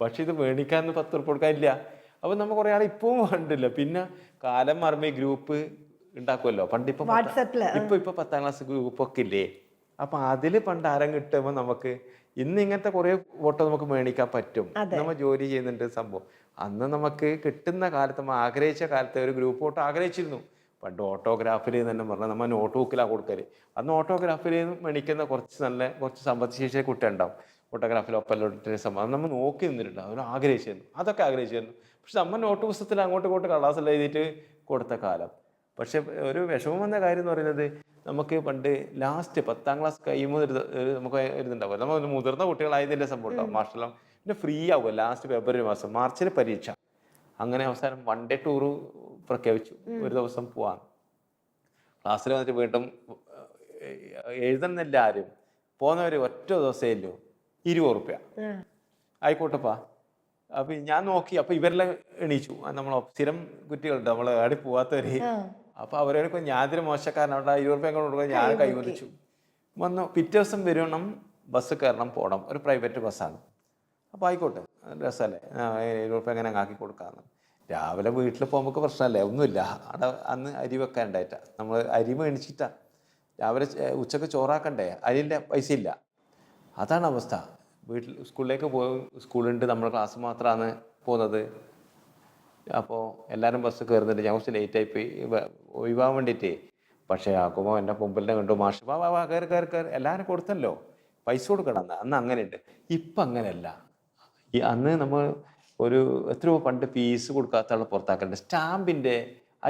പക്ഷെ ഇത് മേടിക്കാൻ 10 ഉറുപ്പിക കൊടുക്കാനില്ല. അപ്പൊ നമ്മൾ കുറെ ആൾ ഇപ്പവും കണ്ടില്ല. പിന്നെ കാലം മാറുമ്പോ ഈ ഗ്രൂപ്പ് ഉണ്ടാക്കുമല്ലോ. പണ്ട് ഇപ്പൊ 10ാം ക്ലാസ് ഗ്രൂപ്പൊക്കെ ഇല്ലേ. അപ്പൊ അതില് പണ്ട് ആരം കിട്ടുമ്പോൾ നമുക്ക് ഇന്ന് ഇങ്ങനത്തെ കുറെ ഫോട്ടോ നമുക്ക് മേടിക്കാൻ പറ്റും. നമ്മൾ ജോലി ചെയ്യുന്നുണ്ട് സംഭവം. അന്ന് നമുക്ക് കിട്ടുന്ന കാലത്ത്, നമ്മൾ ആഗ്രഹിച്ച കാലത്ത് ഒരു ഗ്രൂപ്പ് ഫോട്ടോ ആഗ്രഹിച്ചിരുന്നു. പണ്ട് ഓട്ടോഗ്രാഫിൽ തന്നെ പറഞ്ഞാൽ നമ്മൾ നോട്ട് ബുക്കിലാണ് കൊടുക്കല്. അന്ന് ഓട്ടോഗ്രാഫിൽ മേടിക്കുന്ന കുറച്ച് സാമ്പത്തിക കുട്ടി ഉണ്ടാവും. ഫോട്ടോഗ്രാഫിൽ ഒപ്പല്ലോട്ടിന് സംഭവം നമ്മൾ നോക്കി നിന്നിട്ടുണ്ട്. അവർ ആഗ്രഹിച്ചിരുന്നു, അതൊക്കെ ആഗ്രഹിച്ചിരുന്നു. പക്ഷെ നമ്മൾ നോട്ട് പുസ്തകത്തിൽ അങ്ങോട്ട് കള്ളാസെല്ലാം എഴുതിയിട്ട് കൊടുത്ത കാലം. പക്ഷെ ഒരു വിഷമം വന്ന കാര്യം എന്ന് പറയുന്നത്, നമുക്ക് പണ്ട് ലാസ്റ്റ് 10ാം ക്ലാസ് കഴിയുമ്പോൾ നമുക്ക് ഇതുണ്ടാവും. നമ്മൾ മുതിർന്ന കുട്ടികളായതിൻ്റെ സംഭവം ഉണ്ടാവും. മാഷെല്ലാം പിന്നെ ഫ്രീ ആവുക. ലാസ്റ്റ് ഫെബ്രുവരി മാസം, മാർച്ചിൽ പരീക്ഷ. അങ്ങനെ അവസാനം 1 ഡേ ടൂറ് പ്രഖ്യാപിച്ചു. ഒരു ദിവസം പോവാൻ. ക്ലാസ്സിൽ വന്നിട്ട് വീണ്ടും എഴുതുന്നില്ല ആരും. പോകുന്നവർ ഒറ്റ ദിവസമല്ലോ. 20 ഉറുപ്പ്യ. ആയിക്കോട്ടെപ്പാ. അപ്പൊ ഞാൻ നോക്കി, അപ്പൊ ഇവരെല്ലാം എണീച്ചു. നമ്മൾ സ്ഥിരം കുട്ടികളുണ്ട്, നമ്മൾ ആടി പോവാത്തവര്. ആ അപ്പൊ അവരൊക്കെ ഞാൻ ഇതിന് മോശക്കാരനോട് 20 രൂപ കൊടുക്കുക, ഞാൻ കൈകൂപ്പി. കൈവരിച്ചു. വന്നു പിറ്റേ ദിവസം വരണം, ബസ് കയറണം, പോകണം, ഒരു പ്രൈവറ്റ് ബസ്സാണ്. അപ്പോൾ ആയിക്കോട്ടെ, രസമല്ലേ, 20 രൂപ എങ്ങനെ ആക്കി കൊടുക്കാമെന്ന്. രാവിലെ വീട്ടിൽ പോകുമ്പോൾ പ്രശ്നമല്ലേ, ഒന്നുമില്ല. അവിടെ അന്ന് അരി വെക്കാനുണ്ടായിട്ടാ, നമ്മൾ അരി മേടിച്ചിട്ടാ രാവിലെ ഉച്ചക്ക് ചോറാക്കണ്ടേ, അരിൻ്റെ പൈസ ഇല്ല. അതാണ് അവസ്ഥ. വീട്ടിൽ സ്കൂളിലേക്ക് പോയി, സ്കൂളുണ്ട്, നമ്മൾ ക്ലാസ് മാത്രമാണ് പോകുന്നത്. അപ്പോൾ എല്ലാവരും ബസ് കയറുന്നുണ്ട്, ഞാൻ കുറച്ച് ലേറ്റായി പോയി ഒഴിവാൻ വേണ്ടിയിട്ടേ. പക്ഷേ ആക്കുമ്പോൾ എൻ്റെ മുമ്പിലിനെ കണ്ടു, മാഷ് വാ വാ വാ കയറി കയറി കയറി, എല്ലാവരും കൊടുത്തല്ലോ, പൈസ കൊടുക്കണം. അന്ന് അങ്ങനെയുണ്ട്. ഇപ്പം അങ്ങനെയല്ല. അന്ന് നമ്മൾ ഒരു എത്രയോ പണ്ട് ഫീസ് കൊടുക്കാത്ത ആളെ പുറത്താക്കണ്ടേ, സ്റ്റാമ്പിൻ്റെ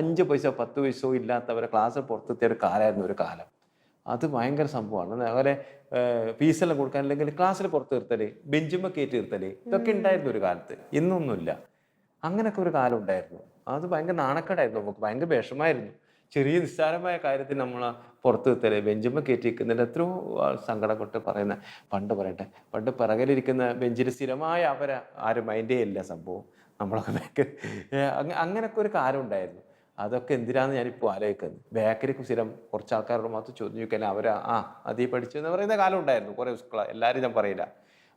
5 പൈസ 10 പൈസയോ ഇല്ലാത്തവരെ ക്ലാസ്സിൽ പുറത്തെത്തിയ ഒരു കാലമായിരുന്നു ഒരു കാലം. അത് ഭയങ്കര സംഭവമാണ്. അതുപോലെ ഫീസെല്ലാം കൊടുക്കാൻ, അല്ലെങ്കിൽ ക്ലാസ്സിൽ പുറത്ത് നിർത്തല്, ബെഞ്ചുമ്മ കയറ്റി നിർത്തല്, ഇതൊക്കെ ഉണ്ടായിരുന്നു ഒരു കാലത്ത്. ഇന്നൊന്നുമില്ല. അങ്ങനെയൊക്കെ ഒരു കാലം ഉണ്ടായിരുന്നു. അത് ഭയങ്കര നാണക്കേടായിരുന്നു, നമുക്ക് ഭയങ്കര വിഷമായിരുന്നു. ചെറിയ നിസ്സാരമായ കാര്യത്തിൽ നമ്മൾ പുറത്ത് നിർത്തല്, ബെഞ്ചുമ്മ കയറ്റി നിൽക്കുന്നതിൽ എത്രയോ സങ്കടം കൊണ്ട് പറയുന്ന, പറയട്ടെ, പണ്ട് പിറകിലിരിക്കുന്ന ബെഞ്ചിൽ സ്ഥിരമായ അവരെ ആരും മൈൻഡേ ഇല്ല സംഭവം. നമ്മളൊക്കെ ഭയങ്കര അങ്ങനെയൊക്കെ ഒരു കാലം ഉണ്ടായിരുന്നു. അതൊക്കെ എന്തിനാന്ന് ഞാനിപ്പോൾ ആലോചിക്കുന്നത്. ബേക്കറിക്ക് സ്ഥിരം കുറച്ച് ആൾക്കാരോട് മാത്രം ചോദ്യം ചോദിക്കാൻ അവർ അതീ പഠിച്ചു എന്ന് പറയുന്ന കാലം ഉണ്ടായിരുന്നു. കുറേ എല്ലാവരും ഞാൻ പറയില്ല,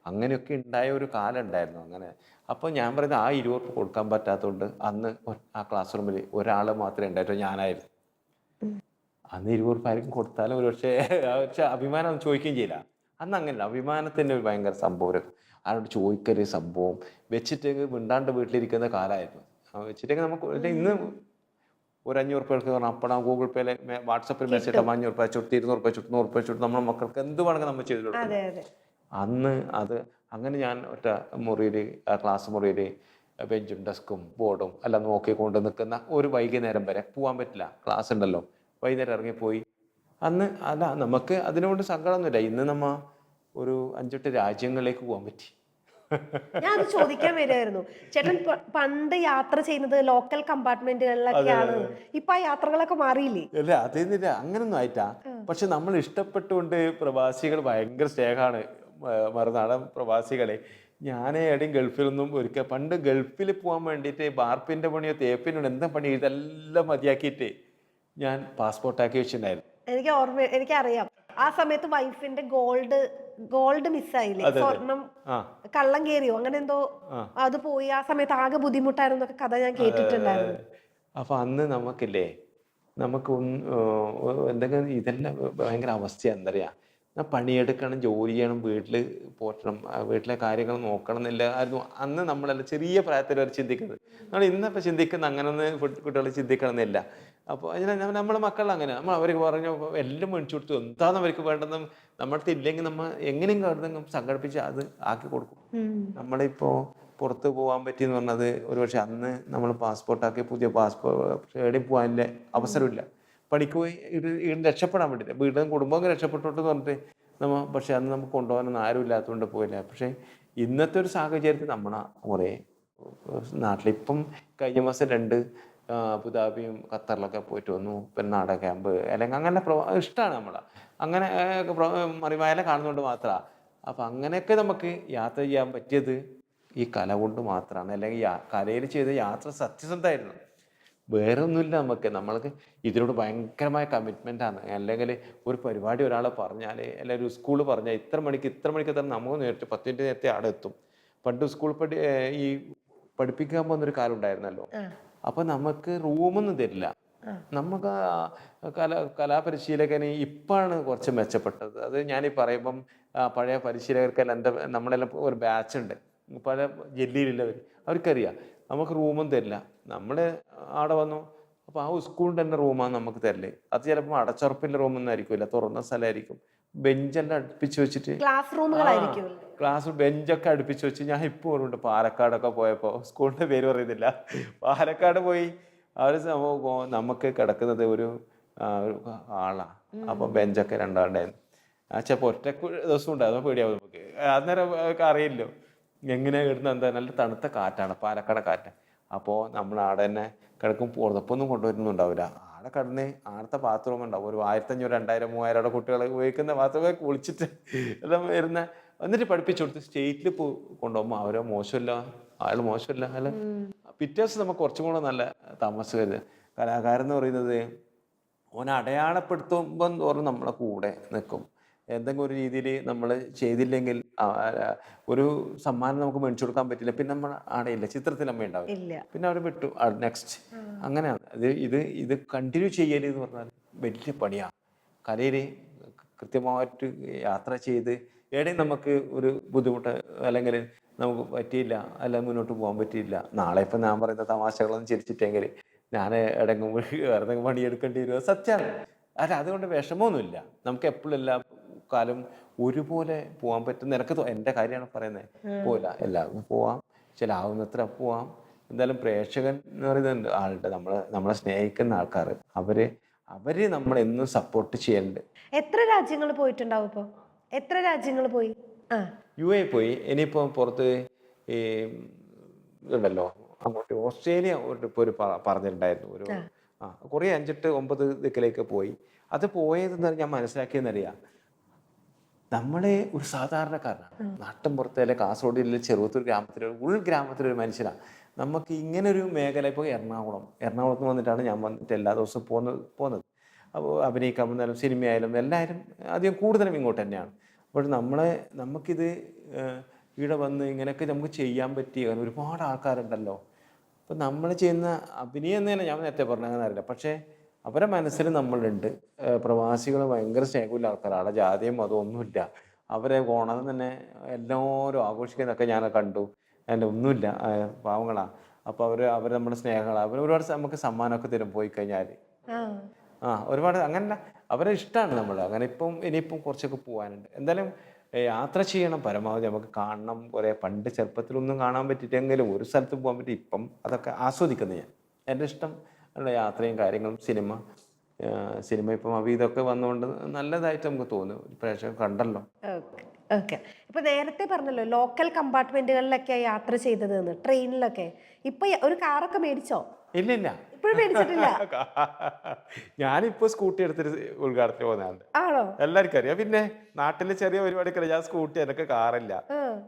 അങ്ങനെയൊക്കെ ഉണ്ടായ ഒരു കാലം ഉണ്ടായിരുന്നു. അങ്ങനെ അപ്പോൾ ഞാൻ പറയുന്നത്, ആ 20 രൂപ കൊടുക്കാൻ പറ്റാത്തതുകൊണ്ട് അന്ന് ആ ക്ലാസ് റൂമിൽ ഒരാൾ മാത്രമേ ഉണ്ടായിട്ടുള്ളൂ, ഞാനായിരുന്നു. അന്ന് 20 രൂപ ആയിരിക്കും കൊടുത്താലും ഒരു പക്ഷേ അഭിമാനം ചോദിക്കുകയും ചെയ്യില്ല. അന്ന് അങ്ങനെയല്ല, അഭിമാനത്തിൻ്റെ ഒരു ഭയങ്കര സംഭവം, ആരോട് ചോദിക്കല് സംഭവം വെച്ചിട്ട് മിണ്ടാണ്ട് വീട്ടിലിരിക്കുന്ന കാലമായിരുന്നു. വെച്ചിട്ടൊക്കെ നമുക്ക് ഇന്ന് ഒരു 500 രൂപയ്ക്ക് പറഞ്ഞാൽ അപ്പം ഗൂഗിൾ പേയിലെ വാട്സപ്പിൽ മെസ്സേജ് ഇട്ടാൽ 500 രൂപ ചുട്ട് 200 രൂപ ചുട്ട് 100 രൂപ ചുട്ട് നമ്മുടെ മക്കൾക്ക് എന്ത് വേണമെങ്കിൽ നമ്മൾ ചെയ്തു കൊടുക്കും. അന്ന് അത് അങ്ങനെ ഞാൻ ഒറ്റ മുറിയിൽ, ക്ലാസ് മുറിയിൽ ബെഞ്ചും ഡെസ്കും ബോർഡും എല്ലാം നോക്കിക്കൊണ്ട് നിൽക്കുന്ന ഒരു വൈകുന്നേരം വരെ പോകാൻ പറ്റില്ല, ക്ലാസ് ഉണ്ടല്ലോ, വൈകുന്നേരം ഇറങ്ങിപ്പോയി. അന്ന് അല്ല, നമുക്ക് അതിനുകൊണ്ട് സങ്കടമൊന്നുമില്ല. ഇന്ന് നമ്മ ഒരു 5-8 രാജ്യങ്ങളിലേക്ക് പോകാൻ പറ്റി. ഞാൻ അത് ചോദിക്കാൻ വരുമായിരുന്നു. ചേട്ടൻ പണ്ട് യാത്ര ചെയ്യുന്നത് ലോക്കൽ കമ്പാർട്ട്മെന്റുകളിലൊക്കെയാണ്. ഇപ്പൊ ആ യാത്രകളൊക്കെ മാറിയില്ലേ? അല്ല, അതെന്നില്ല, അങ്ങനൊന്നും ആയിട്ടാ. പക്ഷെ നമ്മൾ ഇഷ്ടപ്പെട്ടുകൊണ്ട് പ്രവാസികൾ ഭയങ്കര സ്നേഹമാണ്, മറുനാടൻ പ്രവാസികളെ. ഞാൻ എവിടെയും ഗൾഫിലൊന്നും ഒരിക്കൽ, പണ്ട് ഗൾഫിൽ പോകാൻ വേണ്ടിയിട്ട് ബാർപ്പിൻ്റെ പണിയോ തേപ്പിനോ എന്താ പണി ഇതെല്ലാം മതിയാക്കിയിട്ട് ഞാൻ പാസ്പോർട്ടാക്കി വെച്ചിട്ടുണ്ടായിരുന്നു. എനിക്കറിയാം. ആ സമയത്ത് വൈഫിന്റെ ഗോൾഡ് മിസ്സായില്ലേ, സ്വർണം കള്ളം കേറിയോ അങ്ങനെ എന്തോ, അത് പോയി. ആ സമയത്ത് ആകെ ബുദ്ധിമുട്ടായിരുന്നു കഥ ഞാൻ കേട്ടിട്ടുണ്ടായിരുന്നു. അപ്പൊ അന്ന് നമുക്കില്ലേ, നമുക്ക് എന്തെങ്കിലും ഇതെല്ലാം ഭയങ്കര അവസ്ഥ എന്താ പറയാ, പണിയെടുക്കണം, ജോലി ചെയ്യണം, വീട്ടിൽ പോറ്റണം, വീട്ടിലെ കാര്യങ്ങൾ നോക്കണം എന്നില്ലായിരുന്നു അന്ന് നമ്മളെല്ലാം ചെറിയ പ്രായത്തിൽ വരെ ചിന്തിക്കുന്നത്. നമ്മൾ ഇന്നിപ്പോൾ ചിന്തിക്കുന്ന അങ്ങനെയൊന്നും കുട്ടികൾ ചിന്തിക്കണമെന്നില്ല. അപ്പോൾ അതിന് നമ്മളെ മക്കൾ അങ്ങനെ അവർക്ക് പറഞ്ഞു എല്ലാം മേടിച്ചു കൊടുത്തു, എന്താണ് അവർക്ക് വേണ്ടതെന്നും നമ്മളടുത്ത് ഇല്ലെങ്കിൽ നമ്മൾ എങ്ങനെയും കാണുന്നെങ്കിലും സംഘടിപ്പിച്ച് അത് ആക്കി കൊടുക്കും. നമ്മളിപ്പോൾ പുറത്ത് പോകാൻ പറ്റിയെന്ന് പറഞ്ഞത് ഒരു പക്ഷേ അന്ന് നമ്മൾ പാസ്പോർട്ടാക്കി, പുതിയ പാസ്പോർട്ട് എവിടെയും പോകാനില്ല അവസരമില്ല. പണിക്ക് പോയി രക്ഷപ്പെടാൻ വേണ്ടിയിട്ട്, വീട്ടിൽ നിന്ന് കുടുംബം രക്ഷപ്പെട്ടോട്ട് പറഞ്ഞിട്ട് പക്ഷെ അന്ന് നമുക്ക് കൊണ്ടുപോകാനൊന്നും ആരും ഇല്ലാത്തതുകൊണ്ട് പോയില്ല. പക്ഷേ ഇന്നത്തെ ഒരു സാഹചര്യത്തിൽ നമ്മളെ കുറേ നാട്ടിലിപ്പം കഴിഞ്ഞ മാസം 2 അബുദാബിയും ഖത്തറിലൊക്കെ പോയിട്ട് വന്നു. പെരുന്നാട ക്യാമ്പ് അല്ലെങ്കിൽ അങ്ങനെ ഇഷ്ടമാണ് നമ്മളെ അങ്ങനെ മറിമായാലും കാണുന്നതുകൊണ്ട് മാത്രമാണ്. അപ്പം അങ്ങനെയൊക്കെ നമുക്ക് യാത്ര ചെയ്യാൻ പറ്റിയത് ഈ കല കൊണ്ട് മാത്രമാണ്. അല്ലെങ്കിൽ കലയിൽ ചെയ്ത യാത്ര സത്യസന്ധമായിരുന്നു, വേറെ ഒന്നുമില്ല. നമ്മൾക്ക് ഇതിനോട് ഭയങ്കരമായ കമ്മിറ്റ്മെൻ്റാണ്. അല്ലെങ്കിൽ ഒരു പരിപാടി ഒരാൾ പറഞ്ഞാൽ, അല്ലെങ്കിൽ ഒരു സ്കൂൾ പറഞ്ഞാൽ ഇത്ര മണിക്ക് തന്നെ നമുക്ക് നേരത്തെ 10 മിനിറ്റ് നേരത്തെ അവിടെ എത്തും. പണ്ട് സ്കൂൾ ഈ പഠിപ്പിക്കാൻ പോകുന്നൊരു കാലം ഉണ്ടായിരുന്നല്ലോ. അപ്പം നമുക്ക് റൂമൊന്നും തരില്ല. നമുക്ക് കലാപരിശീലകന് ഇപ്പോഴാണ് കുറച്ച് മെച്ചപ്പെട്ടത്. അത് ഞാനീ പറയുമ്പം പഴയ പരിശീലകർക്കെല്ലാം നമ്മളെല്ലാം ഒരു ബാച്ച് ഉണ്ട്, പല ജില്ലയിലുള്ളവർ, അവർക്കറിയാം നമുക്ക് റൂമും തരില്ല. നമ്മൾ അവിടെ വന്നു, അപ്പോൾ ആ സ്കൂളിൻ്റെ തന്നെ റൂമാണ് നമുക്ക് തരല്. അത് ചിലപ്പോൾ അടച്ചുറപ്പിൻ്റെ റൂമൊന്നും ആയിരിക്കില്ല, തുറന്ന സ്ഥലമായിരിക്കും. ബെഞ്ചെല്ലാം അടുപ്പിച്ച് വെച്ചിട്ട്, ക്ലാസ് ബെഞ്ചൊക്കെ അടുപ്പിച്ച് വെച്ച്. ഞാൻ ഇപ്പോൾ ഓർമ്മയുണ്ട്, പാലക്കാടൊക്കെ പോയപ്പോൾ, സ്കൂളിൻ്റെ പേര് പറയുന്നില്ല, പാലക്കാട് പോയി അവർ നമുക്ക് കിടക്കുന്നത് ഒരു ആളാണ്. അപ്പോൾ ബെഞ്ചൊക്കെ 2 ആളുണ്ടായിരുന്നു. ചിലപ്പോൾ ഒറ്റ ദിവസം ഉണ്ട്, അതോ പേടിയാവും നമുക്ക്. അന്നേരം അറിയില്ലോ എങ്ങനെയാണ് കിടന്നത്, എന്താ നല്ല തണുത്ത കാറ്റാണ്, പാലക്കാട് കാറ്റ്. അപ്പോൾ നമ്മൾ ആടെ തന്നെ കിടക്കും, പുറത്തൊന്നും കൊണ്ടുവരുന്നുണ്ടാവില്ല. ആടെ കിടന്ന് ആടത്തെ ബാത്റൂം ഉണ്ടാവും, ഒരു 1500, 2000, 3000 അവിടെ കുട്ടികൾ ഉപയോഗിക്കുന്ന ബാത്റൂമൊക്കെ കുളിച്ചിട്ട് എല്ലാം വരുന്ന, എന്നിട്ട് പഠിപ്പിച്ചു കൊടുത്ത് സ്റ്റേറ്റിൽ കൊണ്ടുപോകുമ്പോൾ അവരോ മോശമില്ല, അയാൾ മോശമില്ല, അയാൾ പിറ്റേ ദിവസം നമുക്ക് കുറച്ചും കൂടെ നല്ല താമസിക്കരുത്. കലാകാരൻ എന്ന് പറയുന്നത് ഓനെ അടയാളപ്പെടുത്തുമ്പം തോറും നമ്മളെ കൂടെ നിൽക്കും. എന്തെങ്കിലും ഒരു രീതിയിൽ നമ്മൾ ചെയ്തില്ലെങ്കിൽ ഒരു സമ്മാനം നമുക്ക് മേടിച്ചു കൊടുക്കാൻ പറ്റില്ല, പിന്നെ നമ്മൾ ആടെയില്ല, ചിത്രത്തിൽ അമ്മ ഉണ്ടാവില്ല, ഇല്ല. പിന്നെ അവർ വിട്ടു, നെക്സ്റ്റ്. അങ്ങനെയാണ് ഇത് കണ്ടിന്യൂ ചെയ്യൽ എന്ന് പറഞ്ഞാൽ വലിയ പണിയാണ്. കലയിൽ കൃത്യമായിട്ട് യാത്ര ചെയ്ത് എവിടെയും നമുക്ക് ഒരു ബുദ്ധിമുട്ട് അല്ലെങ്കിൽ നമുക്ക് പറ്റിയില്ല, അല്ലെങ്കിൽ മുന്നോട്ട് പോകാൻ പറ്റിയില്ല, നാളെ ഇപ്പം ഞാൻ പറയുന്ന തമാശകളൊന്നും ചിരിച്ചിട്ടെങ്കിൽ ഞാൻ എവിടെയെങ്കിലും വേറെ പണിയെടുക്കേണ്ടി വരുമോ? സത്യമാണ്. അല്ല, അതുകൊണ്ട് വിഷമമൊന്നുമില്ല. നമുക്ക് എപ്പോഴും എല്ലാ കാലം ഒരുപോലെ പോകാൻ പറ്റും. നിനക്ക് എൻ്റെ കാര്യമാണ് പറയുന്നത്. പോയില്ല, എല്ലാവർക്കും പോവാം, ചില ആവുന്നത്ര പോവാം. എന്തായാലും പ്രേക്ഷകൻ എന്ന് പറയുന്നുണ്ട് ആളുടെ, നമ്മളെ സ്നേഹിക്കുന്ന ആൾക്കാർ, അവര് നമ്മളെന്നും സപ്പോർട്ട് ചെയ്യലുണ്ട്. എത്ര രാജ്യങ്ങൾ പോയിട്ടുണ്ടാവും ഇപ്പൊ? എത്ര രാജ്യങ്ങൾ പോയി? UAE പോയി. ഇനിയിപ്പോൾ പുറത്ത് ഈ ഉണ്ടല്ലോ അങ്ങോട്ട് ഓസ്ട്രേലിയ ഇപ്പോൾ പറഞ്ഞിട്ടുണ്ടായിരുന്നു. കുറേ 5-8-9 ദിക്കിലേക്ക് പോയി. അത് പോയതെന്ന് ഞാൻ മനസ്സിലാക്കിയെന്നറിയാം, നമ്മളെ ഒരു സാധാരണക്കാരനാണ്, നാട്ടിൻ പുറത്തെ അല്ലെ കാസർഗോഡ് ജില്ലയിലെ ചെറുവത്തൂർ ഗ്രാമത്തിലെ ഉൾഗ്രാമത്തിലൊരു മനുഷ്യനാണ്. നമുക്ക് ഇങ്ങനൊരു മേഖല, ഇപ്പോൾ എറണാകുളത്ത് വന്നിട്ടാണ് ഞാൻ വന്നിട്ട് എല്ലാ ദിവസവും പോകുന്നത്. അപ്പോൾ അഭിനയിക്കാൻ വന്നാലും സിനിമയായാലും എല്ലാവരും അധികം കൂടുതലും ഇങ്ങോട്ട് തന്നെയാണ്. അപ്പോൾ നമുക്കിത് ഇവിടെ വന്ന് ഇങ്ങനെയൊക്കെ നമുക്ക് ചെയ്യാൻ പറ്റിയ ഒരുപാട് ആൾക്കാരുണ്ടല്ലോ. അപ്പോൾ നമ്മൾ ചെയ്യുന്ന അഭിനയം എന്ന് തന്നെ ഞാൻ നേരത്തെ പറഞ്ഞ അങ്ങനെ അറിയില്ല, പക്ഷേ അവരെ മനസ്സിൽ നമ്മളുണ്ട്. പ്രവാസികൾ ഭയങ്കര സ്നേഹമില്ല ആൾക്കാരാണ്, ജാതിയും അതൊന്നുമില്ല. അവരെ ഓണം തന്നെ എല്ലാവരും ആഘോഷിക്കുന്നതൊക്കെ ഞാൻ കണ്ടു. അതിൻ്റെ ഒന്നുമില്ല, പാവങ്ങളാണ്. അപ്പോൾ അവർ നമ്മുടെ സ്നേഹങ്ങളാണ്. അവർ ഒരുപാട് നമുക്ക് സമ്മാനമൊക്കെ തരും പോയി കഴിഞ്ഞാൽ. ഒരുപാട് അങ്ങനല്ല, അവരെ ഇഷ്ടമാണ് നമ്മൾ. അങ്ങനെ ഇനിയിപ്പം കുറച്ചൊക്കെ പോകാനുണ്ട്. എന്തായാലും യാത്ര ചെയ്യണം, പരമാവധി നമുക്ക് കാണണം. കുറേ പണ്ട് ചെറുപ്പത്തിലൊന്നും കാണാൻ പറ്റിയിട്ടെങ്കിലും ഒരു സ്ഥലത്ത് പോകാൻ പറ്റി. ഇപ്പം അതൊക്കെ ആസ്വദിക്കുന്നത് എൻ്റെ ഇഷ്ടം ഉള്ള യാത്രയും കാര്യങ്ങളും. സിനിമ ഇപ്പം ഇതൊക്കെ വന്നുകൊണ്ട് നല്ലതായിട്ട് നമുക്ക് തോന്നും. പ്രേക്ഷകർ കണ്ടല്ലോ. ഓക്കെ. ഇപ്പൊ നേരത്തെ പറഞ്ഞല്ലോ ലോക്കൽ കമ്പാർട്ട്മെന്റുകളിലൊക്കെ യാത്ര ചെയ്തതെന്ന്, ട്രെയിനിലൊക്കെ. ഇപ്പൊ ഒരു കാറൊക്കെ മേടിച്ചോ? ഇല്ല, ഇപ്പോഴും മേടിച്ചിട്ടില്ല. ഞാനിപ്പോ സ്കൂട്ടി എടുത്തിട്ട് ഉദ്ഘാടനത്തിന് പോകുന്നതാണ്. ആണോ? എല്ലാവർക്കും അറിയാം. പിന്നെ നാട്ടിലെ ചെറിയ പരിപാടിക്ക് ഞാൻ സ്കൂട്ടി, എനിക്ക് കാറില്ല.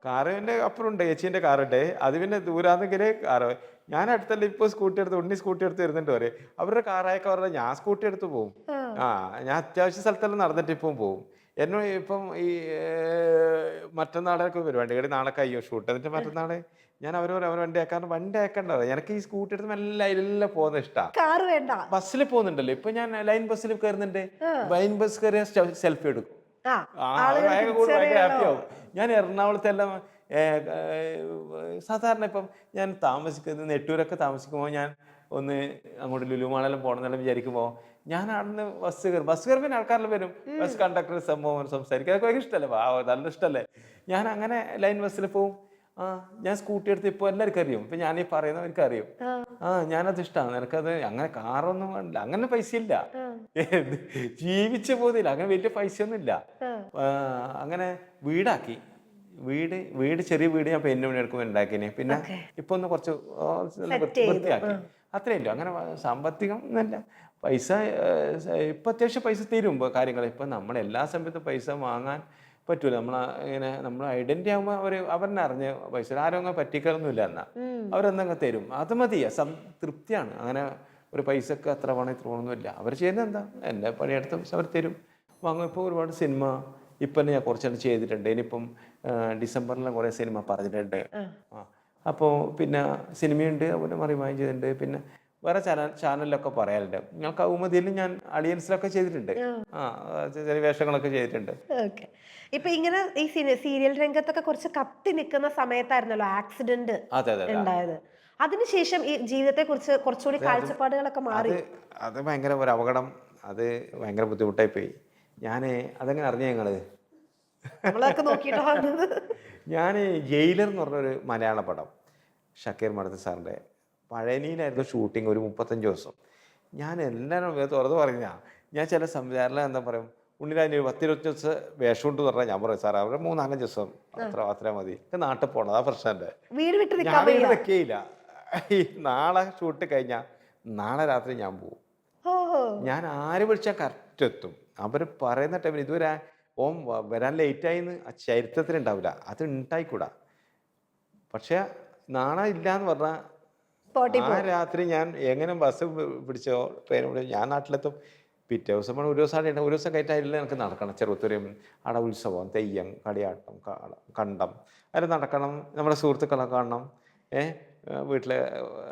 കാറിന്റെ അപ്പുറം ഉണ്ട്, ചേച്ചീന്റെ കാറുണ്ട്. അത് പിന്നെ ദൂരാന്നെങ്കിലേ കാറ്. ഞാൻ അടുത്തല്ല ഇപ്പൊ സ്കൂട്ടി എടുത്ത്, ഉണ്ണി സ്കൂട്ടി എടുത്ത് വരുന്നുണ്ട് പറയും. അവരുടെ കാറായൊക്കെ പറഞ്ഞാൽ ഞാൻ സ്കൂട്ടി എടുത്ത് പോകും. ഞാൻ അത്യാവശ്യ സ്ഥലത്തെല്ലാം നടന്നിട്ട് ഇപ്പം പോകും. എന്നോട് ഇപ്പം ഈ മറ്റന്നാളൊക്കെ പരിപാടി, നാളെ കയ്യോ ഷൂട്ട്, എന്നിട്ട് മറ്റന്നാളെ ഞാൻ അവർ വണ്ടി ആക്കാൻ, വണ്ടി ആക്കണ്ട, എനിക്ക് ഈ സ്കൂട്ടി എടുത്ത് എല്ലാം പോകുന്നത് ഇഷ്ടമാണ്. കാറ് വേണ്ട. ബസ്സിൽ പോകുന്നുണ്ടല്ലോ ഇപ്പൊ, ഞാൻ ലൈൻ ബസ്സിൽ കയറുന്നുണ്ട്. ലൈൻ ബസ് കയറിയ സെൽഫി എടുക്കും. ഭയങ്കര ഹാപ്പി ആവും. ഞാൻ എറണാകുളത്തെല്ലാം സാധാരണ ഇപ്പം ഞാൻ താമസിക്കുന്നത് നെട്ടൂരൊക്കെ താമസിക്കുമ്പോൾ ഞാൻ ഒന്ന് അങ്ങോട്ട് ലുലുമാളെല്ലാം പോകണമെന്നെല്ലാം വിചാരിക്കുമ്പോൾ ഞാൻ അവിടുന്ന് ബസ് കയറുമ്പോൾ ആൾക്കാരെല്ലാം വരും. ബസ് കണ്ടക്ടർ സംഭവം സംസാരിക്കും, അതൊക്കെ ഭയങ്കര ഇഷ്ടമല്ലേ, നല്ല ഇഷ്ടമല്ലേ. ഞാൻ അങ്ങനെ ലൈൻ ബസ്സിൽ പോവും. ഞാൻ സ്കൂട്ടി എടുത്ത് ഇപ്പോൾ എല്ലാവർക്കും അറിയും. ഇപ്പൊ ഞാൻ ഈ പറയുന്നവർക്ക് അറിയും. ഞാനത് ഇഷ്ടമാണ്, എനിക്കത്. അങ്ങനെ കാറൊന്നും വേണ്ടില്ല, അങ്ങനെ പൈസ ഇല്ല, ജീവിച്ച പോകുന്നില്ല, അങ്ങനെ വലിയ പൈസ ഒന്നും ഇല്ല. അങ്ങനെ വീടാക്കി, വീട് ചെറിയ വീട് ഞാൻ പെയിന്റ് പണി എടുക്കുമ്പോൾ ഉണ്ടാക്കിനെ. പിന്നെ ഇപ്പൊ ഒന്ന് കുറച്ച് വൃത്തിയാക്കി, അത്രേ ഇല്ല. അങ്ങനെ സാമ്പത്തികം എന്നല്ല, പൈസ ഇപ്പൊ അത്യാവശ്യം പൈസ തീരുമ്പോ കാര്യങ്ങൾ. ഇപ്പൊ നമ്മൾ എല്ലാ സമയത്തും പൈസ വാങ്ങാൻ പറ്റൂല. നമ്മൾ ഐഡന്റിറ്റി ആകുമ്പോൾ അവരെന്നെ അറിഞ്ഞ പൈസ ആരും അങ്ങനെ പറ്റിക്കാറൊന്നുമില്ല. എന്നാ അവരെന്നങ്ങ് തരും, അത് മതി, തൃപ്തിയാണ്. അങ്ങനെ ഒരു പൈസക്ക് അത്ര വേണം ഇത്ര വേണമെന്നില്ല. അവർ ചെയ്യുന്നത് എന്താ, എൻ്റെ പണിയെടുത്ത പൈസ അവർ തരും, വാങ്ങും. ഇപ്പോൾ ഒരുപാട് സിനിമ ഇപ്പം ഞാൻ കുറച്ചെണ്ണം ചെയ്തിട്ടുണ്ട്. ഇനിയിപ്പം ഡിസംബറിലും കുറേ സിനിമ പറഞ്ഞിട്ടുണ്ട്. അപ്പോൾ പിന്നെ സിനിമയുണ്ട്, അതുപോലെ മറിമായും ചെയ്തിട്ടുണ്ട്. പിന്നെ വേറെ ചാനലിലൊക്കെ പറയാറുണ്ട്. ഞാൻ കൗമുദിയിലും ഞാൻ അളിയൻസിലൊക്കെ ചെയ്തിട്ടുണ്ട്. ചെറിയ വേഷങ്ങളൊക്കെ ചെയ്തിട്ടുണ്ട്. ഇപ്പൊ ഇങ്ങനെ ഈ സീരിയൽ രംഗത്തൊക്കെ കുറച്ച് കത്തി നിൽക്കുന്ന സമയത്തായിരുന്നല്ലോ ആക്സിഡന്റ് ഉണ്ടായത്. അതിനുശേഷം ഈ ജീവിതത്തെ കുറിച്ച് കുറച്ചുകൂടി കാഴ്ചപ്പാടുകളൊക്കെ മാറി. അത് ഭയങ്കര ഒരു അപകടം, അത് ഭയങ്കര ബുദ്ധിമുട്ടായി പോയി. അതെങ്ങനെ അറിഞ്ഞ ഞാൻ ജയിലർ എന്ന് പറഞ്ഞൊരു മലയാള പടം, ഷക്കീർ മടത്ത് സാറിൻ്റെ, പഴനിയിലായിരുന്നു ഷൂട്ടിങ്. ഒരു 35 ദിവസം. ഞാൻ എല്ലാവരും തുറന്ന് പറഞ്ഞ, ഞാൻ ചില സംവിധാനം എന്താ പറയും, ഉണ്ണിരാജ് 10-20 ദിവസം വേഷം കൊണ്ട് പറഞ്ഞാൽ ഞാൻ പറയും സാർ അവർ 3-4 ദിവസം അത്ര മതി, നാട്ടിൽ പോകണം, അതാ പ്രശ്നം. എൻ്റെ ഞാൻ വീട് വെക്കേയില്ല. ഈ നാളെ ഷൂട്ട് കഴിഞ്ഞാൽ നാളെ രാത്രി ഞാൻ പോകും. ഞാൻ ആര് വിളിച്ചാൽ കറക്റ്റ് എത്തും. അവർ പറയുന്ന ടൈമിൽ ഇതുവരെ വരാൻ ലേറ്റായിന്ന് ആ ചരിത്രത്തിലുണ്ടാവില്ല, അത് ഉണ്ടായിക്കൂടാ. പക്ഷെ നാണം ഇല്ല എന്ന് പറഞ്ഞാൽ സ്പോട്ടിൽ ആ രാത്രി ഞാൻ എങ്ങനെ ബസ് പിടിച്ചോ ട്രെയിൻ പിടിച്ചോ ഞാൻ നാട്ടിലെത്തും. പിറ്റേ ദിവസം ഒരു ദിവസം അവിടെ ഉണ്ട്. ഒരു ദിവസം കയറ്റായില്ല എനിക്ക് നടക്കണം. ചെറുത്തുരം അവിടെ ഉത്സവം, തെയ്യം, കളിയാട്ടം, കണ്ടം അതിൽ നടക്കണം. നമ്മുടെ സുഹൃത്തുക്കളെ കാണണം. വീട്ടിലെ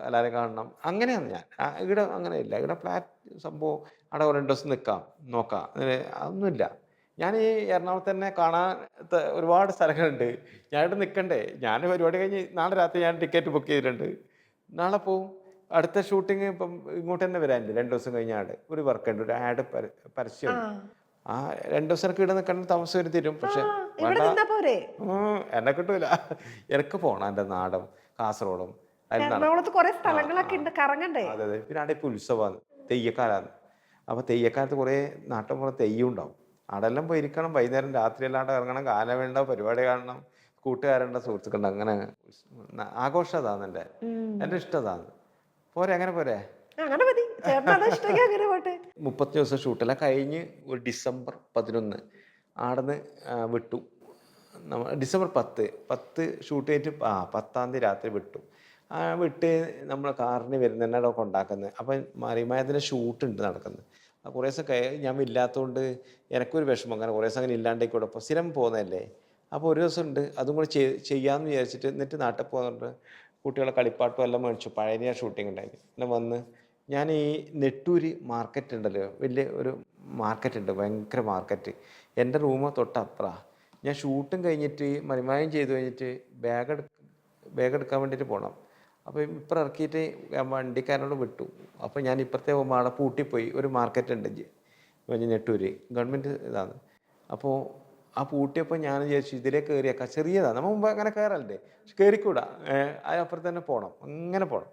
എല്ലാവരെയും കാണണം. അങ്ങനെയാണ് ഞാൻ. ഇവിടെ അങ്ങനെയില്ല. ഇവിടെ ഫ്ലാറ്റ് സംഭവം അവിടെ ഒരു 2 ദിവസം നിൽക്കാം, നോക്കാം, അതൊന്നുമില്ല. ഞാൻ ഈ എറണാകുളത്ത് തന്നെ കാണാൻ ഒരുപാട് സ്ഥലങ്ങളുണ്ട്. ഞാൻ ഇവിടെ നിൽക്കണ്ടേ? ഞാൻ പരിപാടി കഴിഞ്ഞ് നാളെ രാത്രി ഞാൻ ടിക്കറ്റ് ബുക്ക് ചെയ്തിട്ടുണ്ട്. നാളെ പോവും. അടുത്ത ഷൂട്ടിങ് ഇപ്പം ഇങ്ങോട്ട് തന്നെ വരാനില്ല. 2 ദിവസം കഴിഞ്ഞാട് ഒരു വർക്കുണ്ട്, ഒരു ആഡ് പരസ്യമുണ്ട്. ആ 2 ദിവസമൊക്കെ ഇവിടെ നിൽക്കണം, താമസം വരെ തരും. പക്ഷെ ഇവിടെ വേണ്ട, നിന്നാ പോരെ? എന്നെ കിട്ടൂല. എനിക്ക് പോകണം എൻ്റെ നാടും കാസർഗോഡും അതിൽ നടക്കും. എറണാകുളത്ത് കുറെ സ്ഥലങ്ങളൊക്കെ ഉണ്ട്, കറങ്ങണ്ടേ? അതെ അതെ. പിന്നെ അവിടെ ഇപ്പോൾ ഉത്സവമാണ്, തെയ്യക്കാലാണ്. അപ്പോൾ തെയ്യക്കാലത്ത് കുറേ നാട്ടിൻപുറം തെയ്യം ഉണ്ടാവും. അവിടെല്ലാം പോയിരിക്കണം. വൈകുന്നേരം രാത്രി അല്ലാണ്ട് ഇറങ്ങണം, ഗാനമേള പരിപാടി കാണണം, കൂട്ടുകാരുണ്ട്, സുഹൃത്തുക്കളുണ്ട്. അങ്ങനെ ആഘോഷം അതാണ് എൻ്റെ ഇഷ്ടം അതാണ്. പോരെ, അങ്ങനെ പോരെ? അങ്ങനെ മതി. ചേട്ടന് അത് ഇഷ്ടമെങ്കിൽ അങ്ങനെ പോട്ടെ. 30 ദിവസം ഷൂട്ടെല്ലാം കഴിഞ്ഞ് ഒരു ഡിസംബർ 11 ആടന്ന് വിട്ടു. ഡിസംബർ 10 ഷൂട്ട് ചെയ്തിട്ട് 10-ാം തീയതി രാത്രി വിട്ടു. വിട്ട് നമ്മൾ കാറിന് വരുന്നതന്നെ അവിടെ കൊണ്ടാക്കുന്നത്. അപ്പം മറിമായത്തിൻ്റെ ഷൂട്ടുണ്ട് നടക്കുന്നത്. കുറേ ദിവസം ഞാൻ ഇല്ലാത്തതുകൊണ്ട് എനിക്കൊരു വിഷമം. അങ്ങനെ കുറേ ദിവസം അങ്ങനെ ഇല്ലാണ്ടേക്കൂടെ. അപ്പോൾ സ്ഥിരം പോകുന്നതല്ലേ. അപ്പോൾ ഒരു ദിവസം ഉണ്ട്, അതും കൂടെ ചെയ്യാമെന്ന് വിചാരിച്ചിട്ട് എന്നിട്ട് നാട്ടിൽ പോകുന്നുണ്ട്. കുട്ടികളെ കളിപ്പാട്ടും എല്ലാം മേടിച്ചു. പഴയ ഷൂട്ടിംഗ് ഉണ്ടായി. പിന്നെ വന്ന് ഞാൻ ഈ നെട്ടൂര് മാർക്കറ്റ് ഉണ്ടല്ലോ, വലിയ ഒരു മാർക്കറ്റ് ഉണ്ട്, ഭയങ്കര മാർക്കറ്റ്. എൻ്റെ റൂം തൊട്ടപ്പുറ. ഞാൻ ഷൂട്ടും കഴിഞ്ഞിട്ട് മറിമായം ചെയ്ത് കഴിഞ്ഞിട്ട് ബാഗ് എടുക്കാൻ വേണ്ടിയിട്ട് പോകണം. അപ്പോൾ ഇപ്പുറം ഇറക്കിയിട്ട് വണ്ടിക്കാരനോട് വിട്ടു. അപ്പോൾ ഞാൻ ഇപ്പുറത്തെ പോകുമ്പോൾ അവിടെ പൂട്ടിപ്പോയി. ഒരു മാർക്കറ്റ് ഉണ്ട് നെട്ടൂര്, ഗവൺമെൻറ് ഇതാണ്. അപ്പോൾ ആ പൂട്ടിയപ്പോൾ ഞാൻ വിചാരിച്ചു ഇതിലേ കയറിയേക്കാം, ചെറിയതാണ്, നമ്മൾ മുമ്പ് അങ്ങനെ കയറല്ലേ, പക്ഷെ കയറിക്കൂടാ, അതിനപ്പുറത്ത് തന്നെ പോകണം, അങ്ങനെ പോകണം.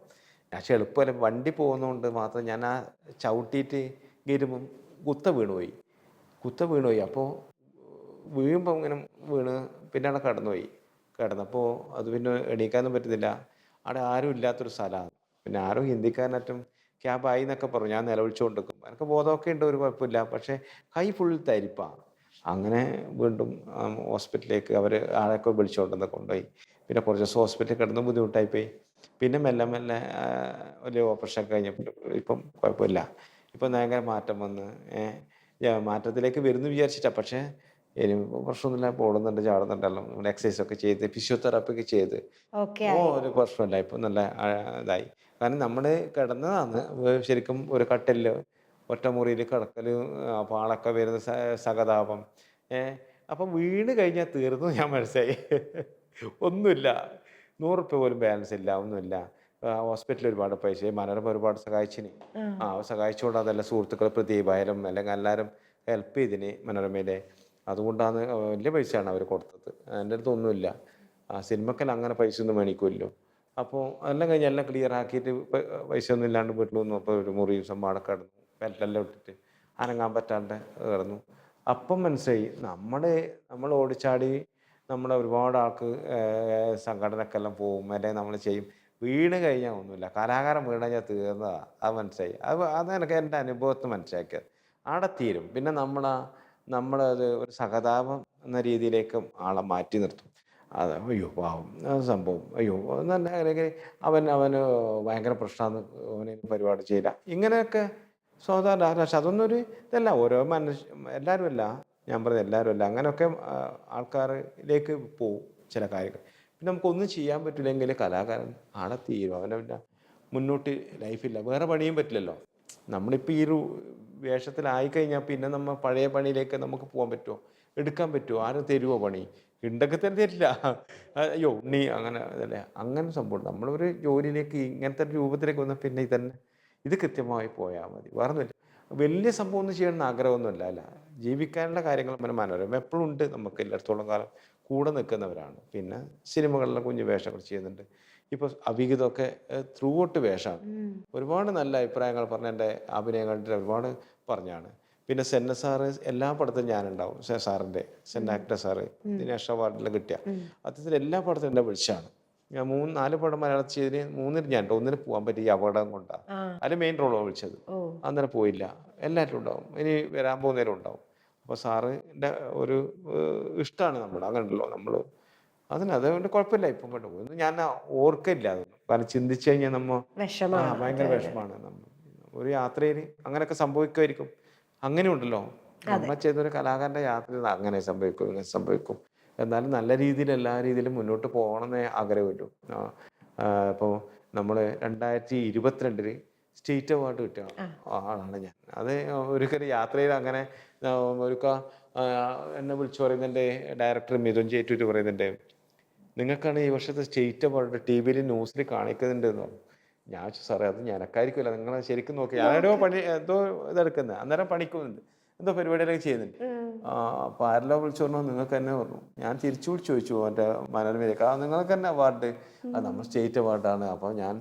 പക്ഷെ എളുപ്പമല്ല, വണ്ടി പോകുന്നതുകൊണ്ട് മാത്രം ഞാൻ ആ ചവിട്ടിയിട്ട് കയറുമ്പം കുത്ത വീണുപോയി. അപ്പോൾ വീഴുമ്പോൾ ഇങ്ങനെ വീണ് പിന്നെ അവിടെ കിടന്നപ്പോൾ അത് പിന്നെ എണീക്കാനൊന്നും പറ്റുന്നില്ല. അവിടെ ആരും ഇല്ലാത്തൊരു സ്ഥലമാണ്. പിന്നെ ആരും ഹിന്ദിക്കാരനറ്റും ക്യാബായി എന്നൊക്കെ പറഞ്ഞു. ഞാൻ നിലവിളിച്ചുകൊണ്ടിരിക്കും. എനിക്ക് ബോധമൊക്കെ ഉണ്ട്, ഒരു കുഴപ്പമില്ല. പക്ഷേ കൈ ഫുൾ തരിപ്പാണ്. അങ്ങനെ വീണ്ടും ഹോസ്പിറ്റലിലേക്ക് അവർ ആളൊക്കെ വിളിച്ചുകൊണ്ടെന്ന് കൊണ്ടുപോയി. പിന്നെ കുറച്ച് ദിവസം ഹോസ്പിറ്റലിൽ കിടന്ന് ബുദ്ധിമുട്ടായിപ്പോയി. പിന്നെ മെല്ലെ വലിയ ഓപ്പറേഷൻ കഴിഞ്ഞപ്പോൾ ഇപ്പം കുഴപ്പമില്ല. ഇപ്പം ഭയങ്കര മാറ്റം വന്ന് മാറ്റത്തിലേക്ക് വരുന്നു വിചാരിച്ചിട്ടാണ്. പക്ഷേ ഇനി പ്രശ്നമൊന്നുമില്ല, പോകുന്നുണ്ട്, ചാടുന്നുണ്ടല്ലോ, നമ്മൾ എക്സസൈസൊക്കെ ചെയ്ത് ഫിസിയോതെറാപ്പി ഒക്കെ ചെയ്ത് ഒരു പ്രശ്നമില്ല. ഇപ്പം നല്ല ഇതായി. കാരണം നമ്മൾ കിടന്നതാണ് ശരിക്കും ഒരു കട്ടിലിൽ ഒറ്റ മുറിയിൽ കിടക്കൽ, പാളൊക്കെ വരുന്ന സഹതാപം. അപ്പം വീണ് കഴിഞ്ഞാൽ തീർന്നു ഞാൻ മനസ്സിലായി. ഒന്നുമില്ല, 100 രൂപ പോലും ബാലൻസ് ഇല്ല, ഒന്നുമില്ല. ഹോസ്പിറ്റലിൽ ഒരുപാട് പൈസ, മനോരമ ഒരുപാട് സഹായിച്ചിന്. സഹായിച്ചുകൊണ്ട് അതല്ല, സുഹൃത്തുക്കൾ പ്രദീപായാലും അല്ലെങ്കിൽ എല്ലാവരും ഹെൽപ്പ് ചെയ്തിന് മനോരമയിലെ. അതുകൊണ്ടാണ് വലിയ പൈസയാണ് അവർ കൊടുത്തത്. എൻ്റെ അടുത്ത് ഒന്നുമില്ല. സിനിമക്കല്ല അങ്ങനെ പൈസ ഒന്നും മേടിക്കുമല്ലോ. അപ്പോൾ എല്ലാം കഴിഞ്ഞ് എല്ലാം ക്ലിയർ ആക്കിയിട്ട് പൈസ ഒന്നും ഇല്ലാണ്ട് വീട്ടിൽ വന്നു. അപ്പോൾ ഒരു മുറി സമ്മാനം കിടന്നു, ബെല്ലെല്ലാം ഇട്ടിട്ട് അനങ്ങാൻ പറ്റാണ്ട് കിടന്നു. അപ്പം മനസ്സിലായി നമ്മൾ ഓടിച്ചാടി നമ്മളെ ഒരുപാട് ആൾക്ക് സംഘടനക്കെല്ലാം പോവും, അല്ലെങ്കിൽ നമ്മൾ ചെയ്യും. വീണ് കഴിഞ്ഞാൽ ഒന്നുമില്ല, കലാകാരൻ വീണ് കഴിഞ്ഞാൽ തീർന്നതാണ്. അത് മനസ്സിലായി. അത് എനിക്ക് എൻ്റെ അനുഭവത്തിൽ മനസ്സിലാക്കിയത്. അവിടെ തീരും. പിന്നെ നമ്മളത് ഒരു സഹതാപം എന്ന രീതിയിലേക്ക് ആളെ മാറ്റി നിർത്തും. അത് അയ്യോ പാവം സംഭവം, അയ്യോ നല്ല, അല്ലെങ്കിൽ അവന് ഭയങ്കര പ്രശ്നമാണ്, അവന് പരിപാടി ചെയ്യില്ല, ഇങ്ങനെയൊക്കെ സാധാരണ. പക്ഷെ അതൊന്നൊരു ഇതല്ല. ഓരോ എല്ലാവരും അല്ല, ഞാൻ പറഞ്ഞത് എല്ലാവരും അല്ല, അങ്ങനെയൊക്കെ ആൾക്കാരിലേക്ക് പോവും ചില കാര്യങ്ങൾ. പിന്നെ നമുക്കൊന്നും ചെയ്യാൻ പറ്റില്ലെങ്കിൽ കലാകാരൻ ആളെ തീരും. അവനെ പിന്നെ മുന്നോട്ട് ലൈഫില്ല, വേറെ പണിയും പറ്റില്ലല്ലോ. നമ്മളിപ്പോൾ ഈ ഒരു വേഷത്തിലായിക്കഴിഞ്ഞാൽ പിന്നെ നമ്മൾ പഴയ പണിയിലേക്ക് നമുക്ക് പോകാൻ പറ്റുമോ, എടുക്കാൻ പറ്റുമോ, ആരും തരുമോ പണി? ഉണ്ടെങ്കിൽ തന്നെ തരില്ല. അയ്യോ ഉണ്ണി അങ്ങനെ അതല്ലേ, അങ്ങനെ സംഭവം. നമ്മളൊരു ജോലിയിലേക്ക് ഇങ്ങനത്തെ രൂപത്തിലേക്ക് വന്നാൽ പിന്നെ ഇത് കൃത്യമായി പോയാൽ മതി, വേറെ ഒന്നുമില്ല. വലിയ സംഭവം ഒന്നും ചെയ്യണമെന്ന് ആഗ്രഹമൊന്നുമില്ല. അല്ല, ജീവിക്കാനുള്ള കാര്യങ്ങൾ മനോരമ എപ്പോഴും ഉണ്ട്, നമുക്ക് എല്ലായിടത്തോളം കാലം കൂടെ നിൽക്കുന്നവരാണ്. പിന്നെ സിനിമകളിലെ കുഞ്ഞു വേഷങ്ങൾ ചെയ്യുന്നുണ്ട്. ഇപ്പോൾ അവിഹിതമൊക്കെ ത്രൂ ഔട്ട് വേഷമാണ്. ഒരുപാട് നല്ല അഭിപ്രായങ്ങൾ പറഞ്ഞ എൻ്റെ അഭിനയം കണ്ടിട്ട് ഒരുപാട് പറഞ്ഞാണ്. പിന്നെ സെന്ന സാറ് എല്ലാ പടത്തിലും ഞാനുണ്ടാവും. സാറിൻ്റെ സെന്ന ആക്ടർ സാറ് ദിനേശ് അവാർഡിൽ കിട്ടിയ അദ്ദേഹത്തിൻ്റെ എല്ലാ പടത്തിലും എന്നെ വിളിച്ചാണ്. ഞാൻ 3-4 പടം മലയാളത്തിൽ ചെയ്തതിന് 3-ന് ഞാൻ 1-ന് പോകാൻ പറ്റിയ അപകടം കൊണ്ടാണ്. അതിൽ മെയിൻ റോളാണ് വിളിച്ചത്. അന്നേരം പോയില്ല. എല്ലാവരും ഉണ്ടാവും, ഇനി വരാൻ പോകുന്നേരം ഉണ്ടാവും. അപ്പോൾ സാറിൻ്റെ ഒരു ഇഷ്ടമാണ് നമ്മൾ, അങ്ങനെയുണ്ടല്ലോ, നമ്മൾ അതുകൊണ്ട് കുഴപ്പമില്ല, ഇപ്പം കൊണ്ട് പോകുന്നു ഞാൻ ഓർക്കില്ല അതൊന്നും. കാരണം ചിന്തിച്ചു കഴിഞ്ഞാൽ വിഷമാണ്. അതെ ഭയങ്കര അതെ വിഷമാണ്. ഒരു യാത്രയിൽ അങ്ങനെയൊക്കെ സംഭവിക്കുമായിരിക്കും. അങ്ങനെ ഉണ്ടല്ലോ, അതെ. നമ്മൾ ചെയ്തൊരു കലാകാരൻ്റെ യാത്രയിൽ അങ്ങനെ സംഭവിക്കും, ഇങ്ങനെ സംഭവിക്കും. എന്നാലും നല്ല രീതിയിൽ എല്ലാ രീതിയിലും മുന്നോട്ട് പോകണമെന്നേ ആഗ്രഹമുള്ളൂ. ഇപ്പോൾ നമ്മൾ 2022 സ്റ്റേറ്റ് അവാർഡ് കിട്ടിയ ആളാണ് ഞാൻ. അത് ഒരിക്കലും യാത്രയിൽ അങ്ങനെ ഒരിക്കൽ എന്നെ വിളിച്ചു പറയുന്നുണ്ട് ഡയറക്ടർ മിഥുൻ ചേറ്റൂര് പറയുന്നുണ്ട്, നിങ്ങൾക്കാണ് ഈ വർഷത്തെ സ്റ്റേറ്റ് അവാർഡ് ടി വിയിൽ ന്യൂസിൽ കാണിക്കുന്നുണ്ട് എന്ന് പറഞ്ഞു. ഞാൻ വെച്ചു സാറേ അത് ഞാനക്കായിരിക്കില്ല, നിങ്ങൾ ശരിക്കും നോക്കി ഞാനെടോ എന്തോ ഇതെടുക്കുന്നത് അന്നേരം പണിക്കുന്നുണ്ട്, എന്തോ പരിപാടികളൊക്കെ ചെയ്യുന്നുണ്ട്. അപ്പോൾ ആരെല്ലാം വിളിച്ചു പറഞ്ഞു നിങ്ങൾക്ക് തന്നെ പറഞ്ഞു. ഞാൻ തിരിച്ചു വിളിച്ചു ചോദിച്ചു മറ്റേ മനോരമയിലേക്ക്, നിങ്ങൾക്ക് തന്നെ അവാർഡ്, അത് നമ്മൾ സ്റ്റേറ്റ് അവാർഡാണ്. അപ്പോൾ ഞാൻ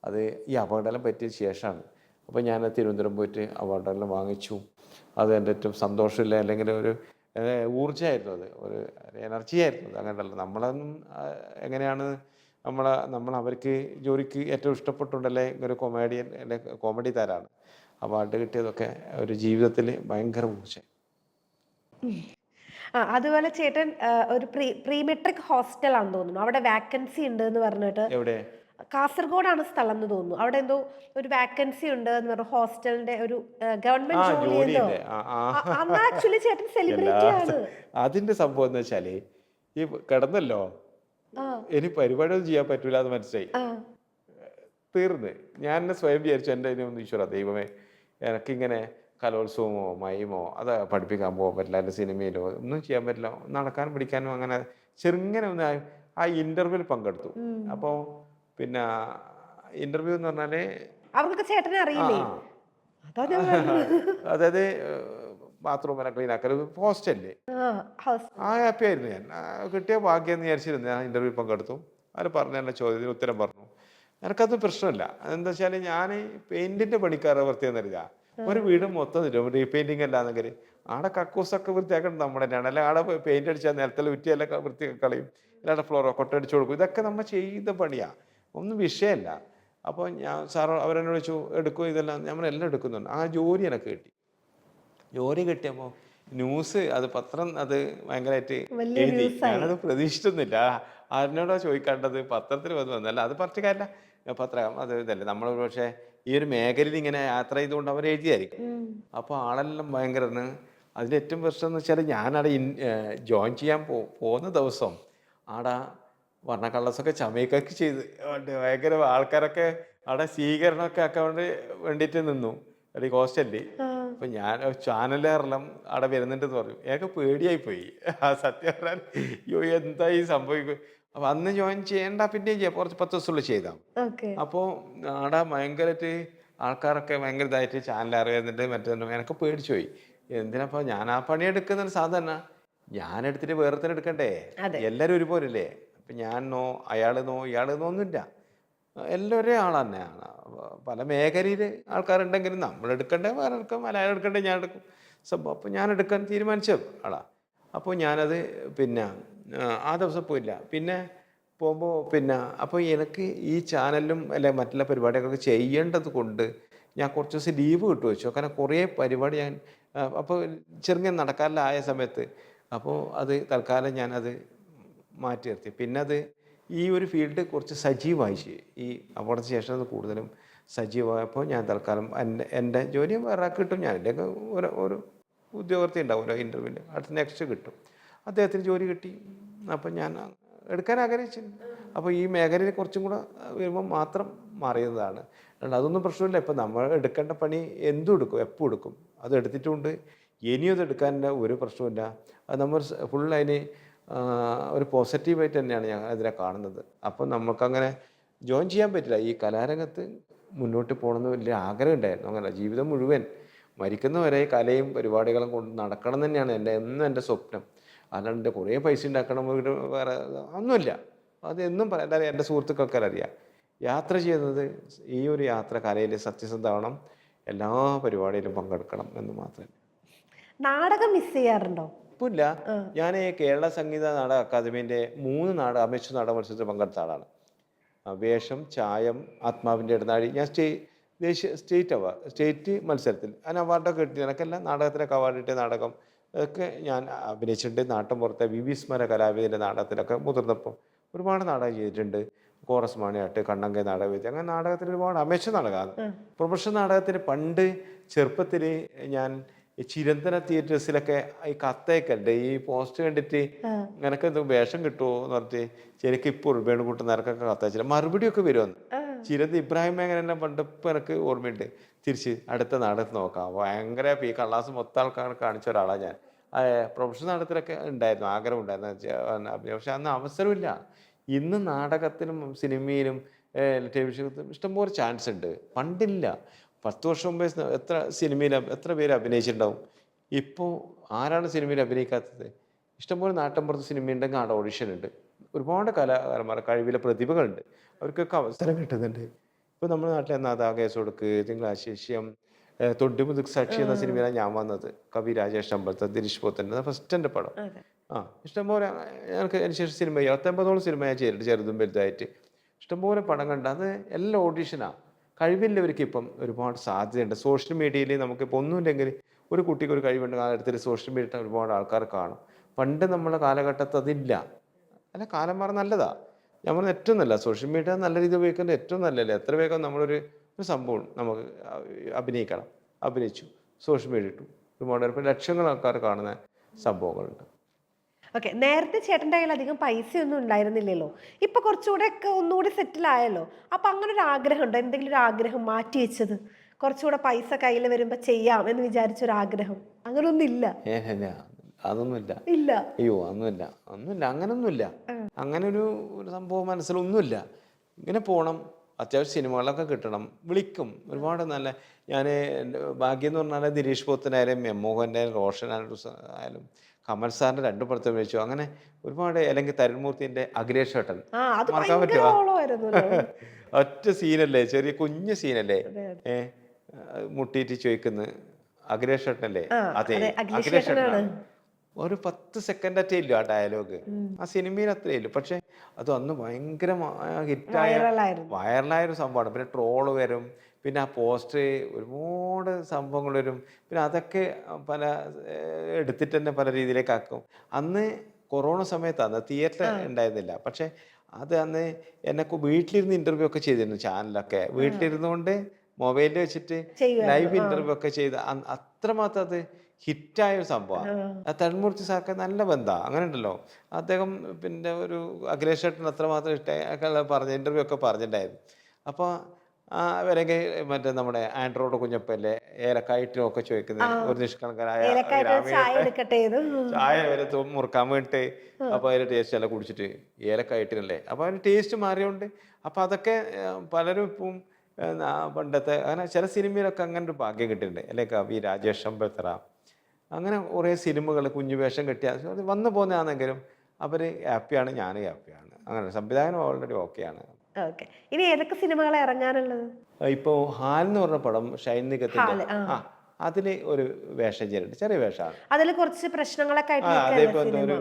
അത് ഈ അവാർഡെല്ലാം പറ്റിയ ശേഷമാണ്. അപ്പോൾ ഞാൻ തിരുവനന്തപുരം പോയിട്ട് അവാർഡെല്ലാം വാങ്ങിച്ചു. അത് എൻ്റെ ഏറ്റവും സന്തോഷമില്ല, അല്ലെങ്കിൽ ഒരു ഊർജ്ജമായിരുന്നു, അത് ഒരു എനർജി ആയിരുന്നു. അത് അങ്ങനെയല്ല നമ്മളൊന്നും എങ്ങനെയാണ് നമ്മൾ അവർക്ക് ജോലിക്ക് ഏറ്റവും ഇഷ്ടപ്പെട്ടുണ്ടല്ലേ ഒരു കൊമേഡിയൻ അല്ലെ കോമഡി താരമാണ്. അവാർഡ് കിട്ടിയതൊക്കെ ഒരു ജീവിതത്തിൽ ഭയങ്കര ഊർജ്ജം. അതുപോലെ ചേട്ടൻ ഒരു പ്രീ മെട്രിക് ഹോസ്റ്റലാണെന്ന് തോന്നുന്നു, അവിടെ വാക്കൻസി ഉണ്ട് എന്ന് പറഞ്ഞിട്ട്. എവിടെ? കാസർഗോഡാണ് സ്ഥലം എന്ന് തോന്നുന്നു. അവിടെ എന്തോ ഒരു വാക്കൻസി ഉണ്ട് എന്ന് പറഞ്ഞു, ഹോസ്റ്റലിന്റെ ഒരു ഗവൺമെന്റ് ജോലിയെന്തോ. ജോലിയുണ്ട്. അന്ന് ആക്ച്വലി ചേട്ടൻ സെലിബ്രിറ്റി ആണ്. അതിന്റെ സംഭവം എന്ന് വെച്ചാല് ഈ കിടന്നല്ലോ, ആ ഇനി പരിപാടിയൊന്നും ചെയ്യാൻ പറ്റൂല എന്ന് മനസ്സിലായി. ആ തീർന്ന് ഞാൻ എന്നെ സ്വയം വിചാരിച്ചു, എൻ്റെ ഒന്ന് ഈശ്വര ദൈവമേ, എനിക്കിങ്ങനെ കലോത്സവമോ മയമോ അത് പഠിപ്പിക്കാൻ പോകാൻ പറ്റില്ല, എൻ്റെ സിനിമയിലോ ഒന്നും ചെയ്യാൻ പറ്റില്ല, നടക്കാനും പിടിക്കാനും അങ്ങനെ. ചെറുങ്ങനെ ഒന്ന് ആ ഇൻ്റർവ്യൂവിൽ പങ്കെടുത്തു. അപ്പോൾ പിന്നെ ഇൻ്റർവ്യൂ എന്ന് പറഞ്ഞാൽ അവർക്കൊക്കെ ചേട്ടനെ അറിയില്ലേ? അതാ ഞാൻ അതായത് ബാത്റൂമെല്ലാം ക്ലീൻ ആക്കൽ ഹോസ്റ്റലില് ഹാപ്പി ആയിരുന്നു ഞാൻ. കിട്ടിയ ഭാഗ്യം എന്ന് വിചാരിച്ചിരുന്നു. ഞാൻ ഇൻ്റർവ്യൂ പങ്കെടുത്തു. അവർ പറഞ്ഞ എൻ്റെ ചോദ്യത്തിന് ഉത്തരം പറഞ്ഞു. എനിക്കത് പ്രശ്നമില്ല. എന്താ വെച്ചാൽ ഞാൻ പെയിൻറ്റിൻ്റെ പണിക്കാരെ വൃത്തിയെന്നറിയില്ല. ഒരു വീട് മൊത്തം റീപെയിൻറ്റിങ് അല്ലാന്നെങ്കിൽ ആടെ കക്കൂസൊക്കെ വൃത്തിയാക്കേണ്ടത് നമ്മുടെ തന്നെയാണ്. അല്ലെങ്കിൽ ആടെ പെയിൻ്റ് അടിച്ചാൽ നിലത്തിൽ ഉറ്റിയെല്ലാം വൃത്തി കളയും, അല്ലാതെ ഫ്ലോറോ കൊട്ടടിച്ചു കൊടുക്കും. ഇതൊക്കെ നമ്മൾ ചെയ്ത പണിയാണ്, ഒന്നും വിഷയമല്ല. അപ്പോൾ ഞാൻ സാറ് അവരെന്നോട് ചോദിച്ചു എടുക്കും ഇതെല്ലാം, നമ്മളെല്ലാം എടുക്കുന്നുണ്ട്. ആ ജോലി എനിക്ക് കിട്ടി. ജോലി കിട്ടിയപ്പോൾ ന്യൂസ് അത് പത്രം അത് ഭയങ്കരമായിട്ട് എഴുതി. ഞാനത് പ്രതീക്ഷിച്ചൊന്നുമില്ല. ആരിനോടോ ചോദിക്കേണ്ടത് പത്രത്തിൽ വന്നല്ല, അത് പറഞ്ഞ കാര്യമില്ല. പത്രം അത് ഇതല്ലേ, നമ്മളൊരു പക്ഷേ ഈ ഒരു മേഖലയിൽ ഇങ്ങനെ യാത്ര ചെയ്തുകൊണ്ട് അവർ എഴുതിയായിരിക്കും. അപ്പോൾ ആളെല്ലാം ഭയങ്കര അതിലേറ്റവും പ്രശ്നം എന്ന് വെച്ചാൽ ഞാനവിടെ ജോയിൻ ചെയ്യാൻ പോകുന്ന ദിവസം ആടെ വർണ്ണക്കള്ളസൊക്കെ ചമയക്കൊക്കെ ചെയ്ത് ഭയങ്കര ആൾക്കാരൊക്കെ അവിടെ സ്വീകരണമൊക്കെ ആക്കാൻ വേണ്ടിയിട്ട് നിന്നു ഈ ഹോസ്റ്റലിൽ. അപ്പം ഞാൻ ചാനലുകാരെല്ലാം അവിടെ വരുന്നുണ്ടെന്ന് പറഞ്ഞു. എനിക്ക് പേടിയായിപ്പോയി. സത്യം പറഞ്ഞാൽ അയ്യോ എന്താ ഈ സംഭവിക്കും. അപ്പം അന്ന് ജോയിൻ ചെയ്യേണ്ട, പിന്നെ ചെയ്യാം, കുറച്ച് 10 ദിവസമുള്ള ചെയ്താൽ. അപ്പോൾ അവിടെ ഭയങ്കരമായിട്ട് ആൾക്കാരൊക്കെ ഭയങ്കര ഇതായിട്ട് ചാനൽ വരുന്നുണ്ട് മറ്റേ. എനിക്ക് പേടിച്ചു പോയി. എന്തിനപ്പോൾ ഞാൻ ആ പണിയെടുക്കുന്നത് സാധാരണ ഞാൻ എടുത്തിട്ട് വേറെ തന്നെ എടുക്കണ്ടേ, എല്ലാവരും ഒരുപോലല്ലേ. അപ്പം ഞാനോ അയാളെന്നോ ഇയാളെന്നോ ഒന്നുമില്ല, എല്ലാം ഒരേ ആൾ തന്നെയാണ്. പല മേഖലയിൽ ആൾക്കാരുണ്ടെങ്കിലും നമ്മൾ എടുക്കണ്ടേ വേറെ എടുക്കും, അയാൾ എടുക്കണ്ടേ ഞാൻ എടുക്കും സംഭവം. അപ്പോൾ ഞാൻ എടുക്കാൻ തീരുമാനിച്ച ആളാ. അപ്പോൾ ഞാനത് പിന്നെ ആ ദിവസം പോയില്ല. പിന്നെ പോകുമ്പോൾ പിന്നെ അപ്പോൾ എനിക്ക് ഈ ചാനലിലും അല്ലെ മറ്റുള്ള പരിപാടികളൊക്കെ ചെയ്യേണ്ടത് കൊണ്ട് ഞാൻ കുറച്ച് ദിവസം ലീവ് കിട്ടും വെച്ചു. കാരണം കുറേ പരിപാടി ഞാൻ അപ്പോൾ ചെറുങ്ങനെ നടക്കാറിലായ സമയത്ത് അപ്പോൾ അത് തൽക്കാലം ഞാനത് മാറ്റി നിർത്തി. പിന്നെ അത് ഈ ഒരു ഫീൽഡ് കുറച്ച് സജീവമായി. ഈ അവിടുത്തെ ശേഷം അത് കൂടുതലും സജീവമായപ്പോൾ ഞാൻ തൽക്കാലം എൻ്റെ ജോലിയും വേറെ കിട്ടും. ഞാൻ എൻ്റെ ഒരു ഉദ്യോഗസ്ഥ ഉണ്ടാവും, ഓരോ ഇൻ്റർവ്യൂവിൻ്റെ അടുത്ത് നെക്സ്റ്റ് കിട്ടും. അദ്ദേഹത്തിന് ജോലി കിട്ടി. അപ്പം ഞാൻ എടുക്കാൻ ആഗ്രഹിച്ചിരുന്നു. അപ്പോൾ ഈ മേഖലയിൽ കുറച്ചും കൂടെ വരുമ്പോൾ മാത്രം മാറിയതാണ്. അതൊന്നും പ്രശ്നമില്ല. ഇപ്പം നമ്മൾ എടുക്കേണ്ട പണി എന്തും എടുക്കും, എപ്പോൾ എടുക്കും. അത് എടുത്തിട്ടുമുണ്ട്. ഇനിയും അത് എടുക്കാൻ ഒരു പ്രശ്നമില്ല. അത് നമ്മൾ ഫുൾ അതിന് ഒരു പോസിറ്റീവായിട്ട് തന്നെയാണ് ഞാൻ അതിനെ കാണുന്നത്. അപ്പം നമുക്കങ്ങനെ ജോയിൻ ചെയ്യാൻ പറ്റില്ല. ഈ കലാരംഗത്ത് മുന്നോട്ട് പോകണമെന്ന് വലിയ ആഗ്രഹം ഉണ്ടായിരുന്നു. അങ്ങനെ ജീവിതം മുഴുവൻ മരിക്കുന്നവരെ കലയും പരിപാടികളും കൊണ്ട് നടക്കണം തന്നെയാണ് എന്നും എൻ്റെ സ്വപ്നം. അല്ലാണ്ട് കുറേ പൈസ ഉണ്ടാക്കണം വേറെ ഒന്നുമില്ല. അതെന്നും പറയാം. എന്തായാലും എൻ്റെ സുഹൃത്തുക്കൾക്കറിയാം, യാത്ര ചെയ്യുന്നത് ഈ ഒരു യാത്ര കലയിൽ സത്യസന്ധമാവണം, എല്ലാ പരിപാടിയിലും പങ്കെടുക്കണം എന്ന് മാത്രമേ. നാടകം മിസ് ചെയ്യാറുണ്ടോ? ഇല്ല. ഞാൻ കേരള സംഗീത നാടക അക്കാദമീൻ്റെ 3 അമിച്ചു നാടക മത്സരത്തിൽ പങ്കെടുത്ത ആളാണ്. വേഷം, ചായം, ആത്മാവിൻ്റെ ഇടനാഴി. ഞാൻ സ്റ്റേറ്റ് മത്സരത്തിൽ അതിന് അവാർഡൊക്കെ കിട്ടി. എനിക്കെല്ലാം നാടകത്തിനൊക്കെ അവാർഡ് കിട്ടിയ നാടകം അതൊക്കെ ഞാൻ അഭിനയിച്ചിട്ടുണ്ട്. നാട്ടിൻപുറത്തെ വിസ്മര കലാവേദിയുടെ നാടകത്തിലൊക്കെ മുതിർന്നപ്പോൾ ഒരുപാട് നാടകം ചെയ്തിട്ടുണ്ട്. കോറസ് മണിയാട്ട്, കണ്ണങ്കൈ നാടകവേദി, അങ്ങനെ നാടകത്തിൽ ഒരുപാട് അമേച്ച്വർ നാടകമാണ്. പ്രൊഫഷണൽ നാടകത്തിന് പണ്ട് ചെറുപ്പത്തിൽ ഞാൻ ഈ ചിരന്തന തിയേറ്റേഴ്സിലൊക്കെ ഈ കത്തയക്കണ്ട് ഈ പോസ്റ്റ് കണ്ടിട്ട് നിനക്ക് എന്ത് വേഷം കിട്ടുമോ എന്ന് പറഞ്ഞിട്ട് ശരിക്കും ഇപ്പോൾ വേണുകൂട്ടം നിരക്കൊക്കെ കത്തയച്ചില്ല, മറുപടിയൊക്കെ വരുമെന്ന്. ചിരന്ത് ഇബ്രാഹിം മേഖല പണ്ട് ഇപ്പം എനിക്ക് ഓർമ്മയുണ്ട്. തിരിച്ച് അടുത്ത നാടകത്തിൽ നോക്കാം, ഭയങ്കര ഈ കള്ളാസ് മൊത്തം ആൾക്കാർ കാണിച്ച ഒരാളാണ് ഞാൻ. പ്രൊഫഷണൽ നാടകത്തിലൊക്കെ ഉണ്ടായിരുന്നു, ആഗ്രഹം ഉണ്ടായിരുന്നു, പക്ഷെ അന്ന് അവസരമില്ല. ഇന്ന് നാടകത്തിലും സിനിമയിലും ടെലിവിഷനും ഇഷ്ടംപോലെ ചാൻസ് ഉണ്ട്, പണ്ടില്ല. 10 വർഷം മുമ്പേ എത്ര പേര് അഭിനയിച്ചിട്ടുണ്ടാവും. ഇപ്പോൾ ആരാണ് സിനിമയിൽ അഭിനയിക്കാത്തത്? ഇഷ്ടംപോലെ നാട്ടിൻപുറത്ത് സിനിമ ഉണ്ടെങ്കിൽ അവിടെ ഓഡിഷൻ ഉണ്ട്. ഒരുപാട് കലാകാരന്മാർ, കഴിവിലെ പ്രതിഭകളുണ്ട്, അവർക്കൊക്കെ അവസരം കിട്ടുന്നുണ്ട്. ഇപ്പോൾ നമ്മുടെ നാട്ടിൽ എന്നാ കേസ് കൊടുക്ക്, തിങ്കളാശേഷ്യം, തൊണ്ടിമുതുക് സാക്ഷി എന്ന സിനിമയിലാണ് ഞാൻ വന്നത്. കവി രാജേഷ് അമ്പലത്തെ, ദിനേശ് പോത്തൻ്റെ ഫസ്റ്റ് എൻ്റെ പടം. ഇഷ്ടംപോലെ എനിക്ക് അതിന് ശേഷം സിനിമ 29ഓളം സിനിമ ഞാൻ ചെയ്തിട്ടുണ്ട്, ചെറുതും വലുതായിട്ട്. ഇഷ്ടംപോലെ പടം കണ്ട, അത് എല്ലാം ഓഡീഷനാണ്. കഴിവില്ലവർക്ക് ഇപ്പം ഒരുപാട് സാധ്യതയുണ്ട്. സോഷ്യൽ മീഡിയയിൽ നമുക്കിപ്പോൾ ഒന്നുമില്ലെങ്കിൽ ഒരു കുട്ടിക്ക് ഒരു കഴിവുണ്ട്, അടുത്തൊരു സോഷ്യൽ മീഡിയ ഒരുപാട് ആൾക്കാർ കാണും. പണ്ട് നമ്മുടെ കാലഘട്ടത്തിൽ അതില്ല. അല്ല, കാലം മാറാൻ നല്ലതാ. നമ്മൾ ഏറ്റവും നല്ല സോഷ്യൽ മീഡിയ നല്ല രീതിയിൽ ഉപയോഗിക്കുന്നത് ഏറ്റവും നല്ലതല്ലേ. എത്ര വേഗം നമ്മളൊരു സംഭവം നമുക്ക് അഭിനയിച്ചു, സോഷ്യൽ മീഡിയ ഇട്ടു, ഒരുപാട് ലക്ഷങ്ങൾ ആൾക്കാർ കാണുന്ന സംഭവങ്ങളുണ്ട്. ഓക്കെ, നേരത്തെ ചേട്ടൻ്റെ കയ്യിൽ അധികം പൈസയൊന്നും ഉണ്ടായിരുന്നില്ലല്ലോ, ഇപ്പൊ കുറച്ചുകൂടെ ഒക്കെ ഒന്നുകൂടി സെറ്റിൽ ആയല്ലോ. അപ്പൊ അങ്ങനെ ഒരു ആഗ്രഹം ഉണ്ടോ, എന്തെങ്കിലും ഒരു ആഗ്രഹം മാറ്റി വെച്ചത്, കുറച്ചുകൂടെ പൈസ കയ്യിൽ വരുമ്പോ ചെയ്യാം എന്ന് വിചാരിച്ചൊരാഗ്രഹം? അങ്ങനൊന്നും ഇല്ല? അതൊന്നുമില്ല. ഇല്ല? അയ്യോ, ഒന്നുമില്ല, അങ്ങനൊന്നുമില്ല. അങ്ങനെ ഒരു സംഭവം മനസ്സിലൊന്നുമില്ല. ഇങ്ങനെ പോകണം, അത്യാവശ്യം സിനിമകളൊക്കെ കിട്ടണം, വിളിക്കും ഒരുപാട്. നല്ല ഞാൻ ഭാഗ്യം എന്ന് പറഞ്ഞാൽ ദിനേശ് പോത്തനായാലും എം മോഹൻ്റെ റോഷൻ ആയാലും കമൽ സാറിൻ്റെ 2 പടത്തെ വിളിച്ചു. അങ്ങനെ ഒരുപാട്. അല്ലെങ്കിൽ തരുൺമൂർത്തിൻ്റെ അഖിലേഷ് ഏട്ടൻ, മറക്കാൻ പറ്റുമോ? ഒറ്റ സീനല്ലേ, ചെറിയ കുഞ്ഞു സീനല്ലേ, മുട്ടിയിട്ട് ചോദിക്കുന്നു അഖിലേഷ് ഏട്ടനല്ലേ? അതെ, അഖിലേഷ് ഏട്ടനാണ്. ഒരു 10 സെക്കൻഡറ്റേ ഇല്ലു ആ ഡയലോഗ്, ആ സിനിമയിൽ അത്രേ ഇല്ലു. പക്ഷെ അത് അന്ന് ഭയങ്കര ഹിറ്റായ വൈറലായൊരു സംഭവമാണ്. പിന്നെ ട്രോള് വരും, പിന്നെ ആ പോസ്റ്റർ ഒരുപാട് സംഭവങ്ങൾ വരും. പിന്നെ അതൊക്കെ പല എടുത്തിട്ട് തന്നെ പല രീതിയിലേക്ക് ആക്കും. അന്ന് കൊറോണ സമയത്താണ്, തിയേറ്റർ ഉണ്ടായിരുന്നില്ല. പക്ഷെ അത് അന്ന് എന്നെ വീട്ടിലിരുന്ന് ഇൻ്റർവ്യൂ ഒക്കെ ചെയ്തിരുന്നു, ചാനലൊക്കെ വീട്ടിലിരുന്നുകൊണ്ട് മൊബൈലിൽ വെച്ചിട്ട് ലൈവ് ഇൻ്റർവ്യൂ ഒക്കെ ചെയ്ത് അത്രമാത്രം അത് ഹിറ്റായ ഒരു സംഭവമാണ്. തരുൺമൂർത്തി സാർക്ക് നല്ല ബന്ധമാണ്, അങ്ങനെ ഉണ്ടല്ലോ. അദ്ദേഹം പിന്നെ ഒരു അഖിലേഷ് ഏട്ടൻ അത്രമാത്രം ഇഷ്ടമായി പറഞ്ഞ ഇൻ്റർവ്യൂ ഒക്കെ പറഞ്ഞിട്ടുണ്ടായിരുന്നു. അപ്പോൾ അവരൊക്കെ മറ്റേ നമ്മുടെ ആൻഡ്രോയുടെ കുഞ്ഞപ്പല്ലേ ഏലക്കായിട്ടിനൊക്കെ ചോദിക്കുന്നത്, ഒരു നിഷ്കളങ്കനായ ചായ വരെ മുറുക്കാൻ വേണ്ടിട്ട്. അപ്പോൾ അതിൻ്റെ ടേസ്റ്റ് എല്ലാം കുടിച്ചിട്ട് ഏലക്കായിട്ടിനല്ലേ, അപ്പോൾ അതിന് ടേസ്റ്റ് മാറിയോണ്ട്. അപ്പോൾ അതൊക്കെ പലരും ഇപ്പം പണ്ടത്തെ അങ്ങനെ ചില സിനിമയിലൊക്കെ അങ്ങനെ ഒരു ഭാഗ്യം കിട്ടിയിട്ടുണ്ട്. അല്ലെ കവി രാജേഷ് അമ്പലത്തറ, അങ്ങനെ കുറേ സിനിമകൾ കുഞ്ഞു വേഷം കെട്ടിയാൽ അത് വന്നു പോകുന്നതാണെങ്കിലും അവർ ഹാപ്പിയാണ്, ഞാൻ ഹാപ്പിയാണ്. അങ്ങനെ സംവിധായകനും ഓൾറെഡി ഓക്കെയാണ്. ഇനി ഏതൊക്കെ സിനിമകളാണ് ഇറങ്ങാനുള്ളത്? ഇപ്പോൾ ഹാൽ എന്ന് പറഞ്ഞ പടം ഷൈൻ നിഗത്തിന്റെ, അതില് ഒരു വേഷം ചെയ്യുന്നുണ്ട്, ചെറിയ വേഷമാണ്. അതിൽ കുറച്ച് പ്രശ്നങ്ങളൊക്കെ അതേപോലെ എന്തോ ഒരു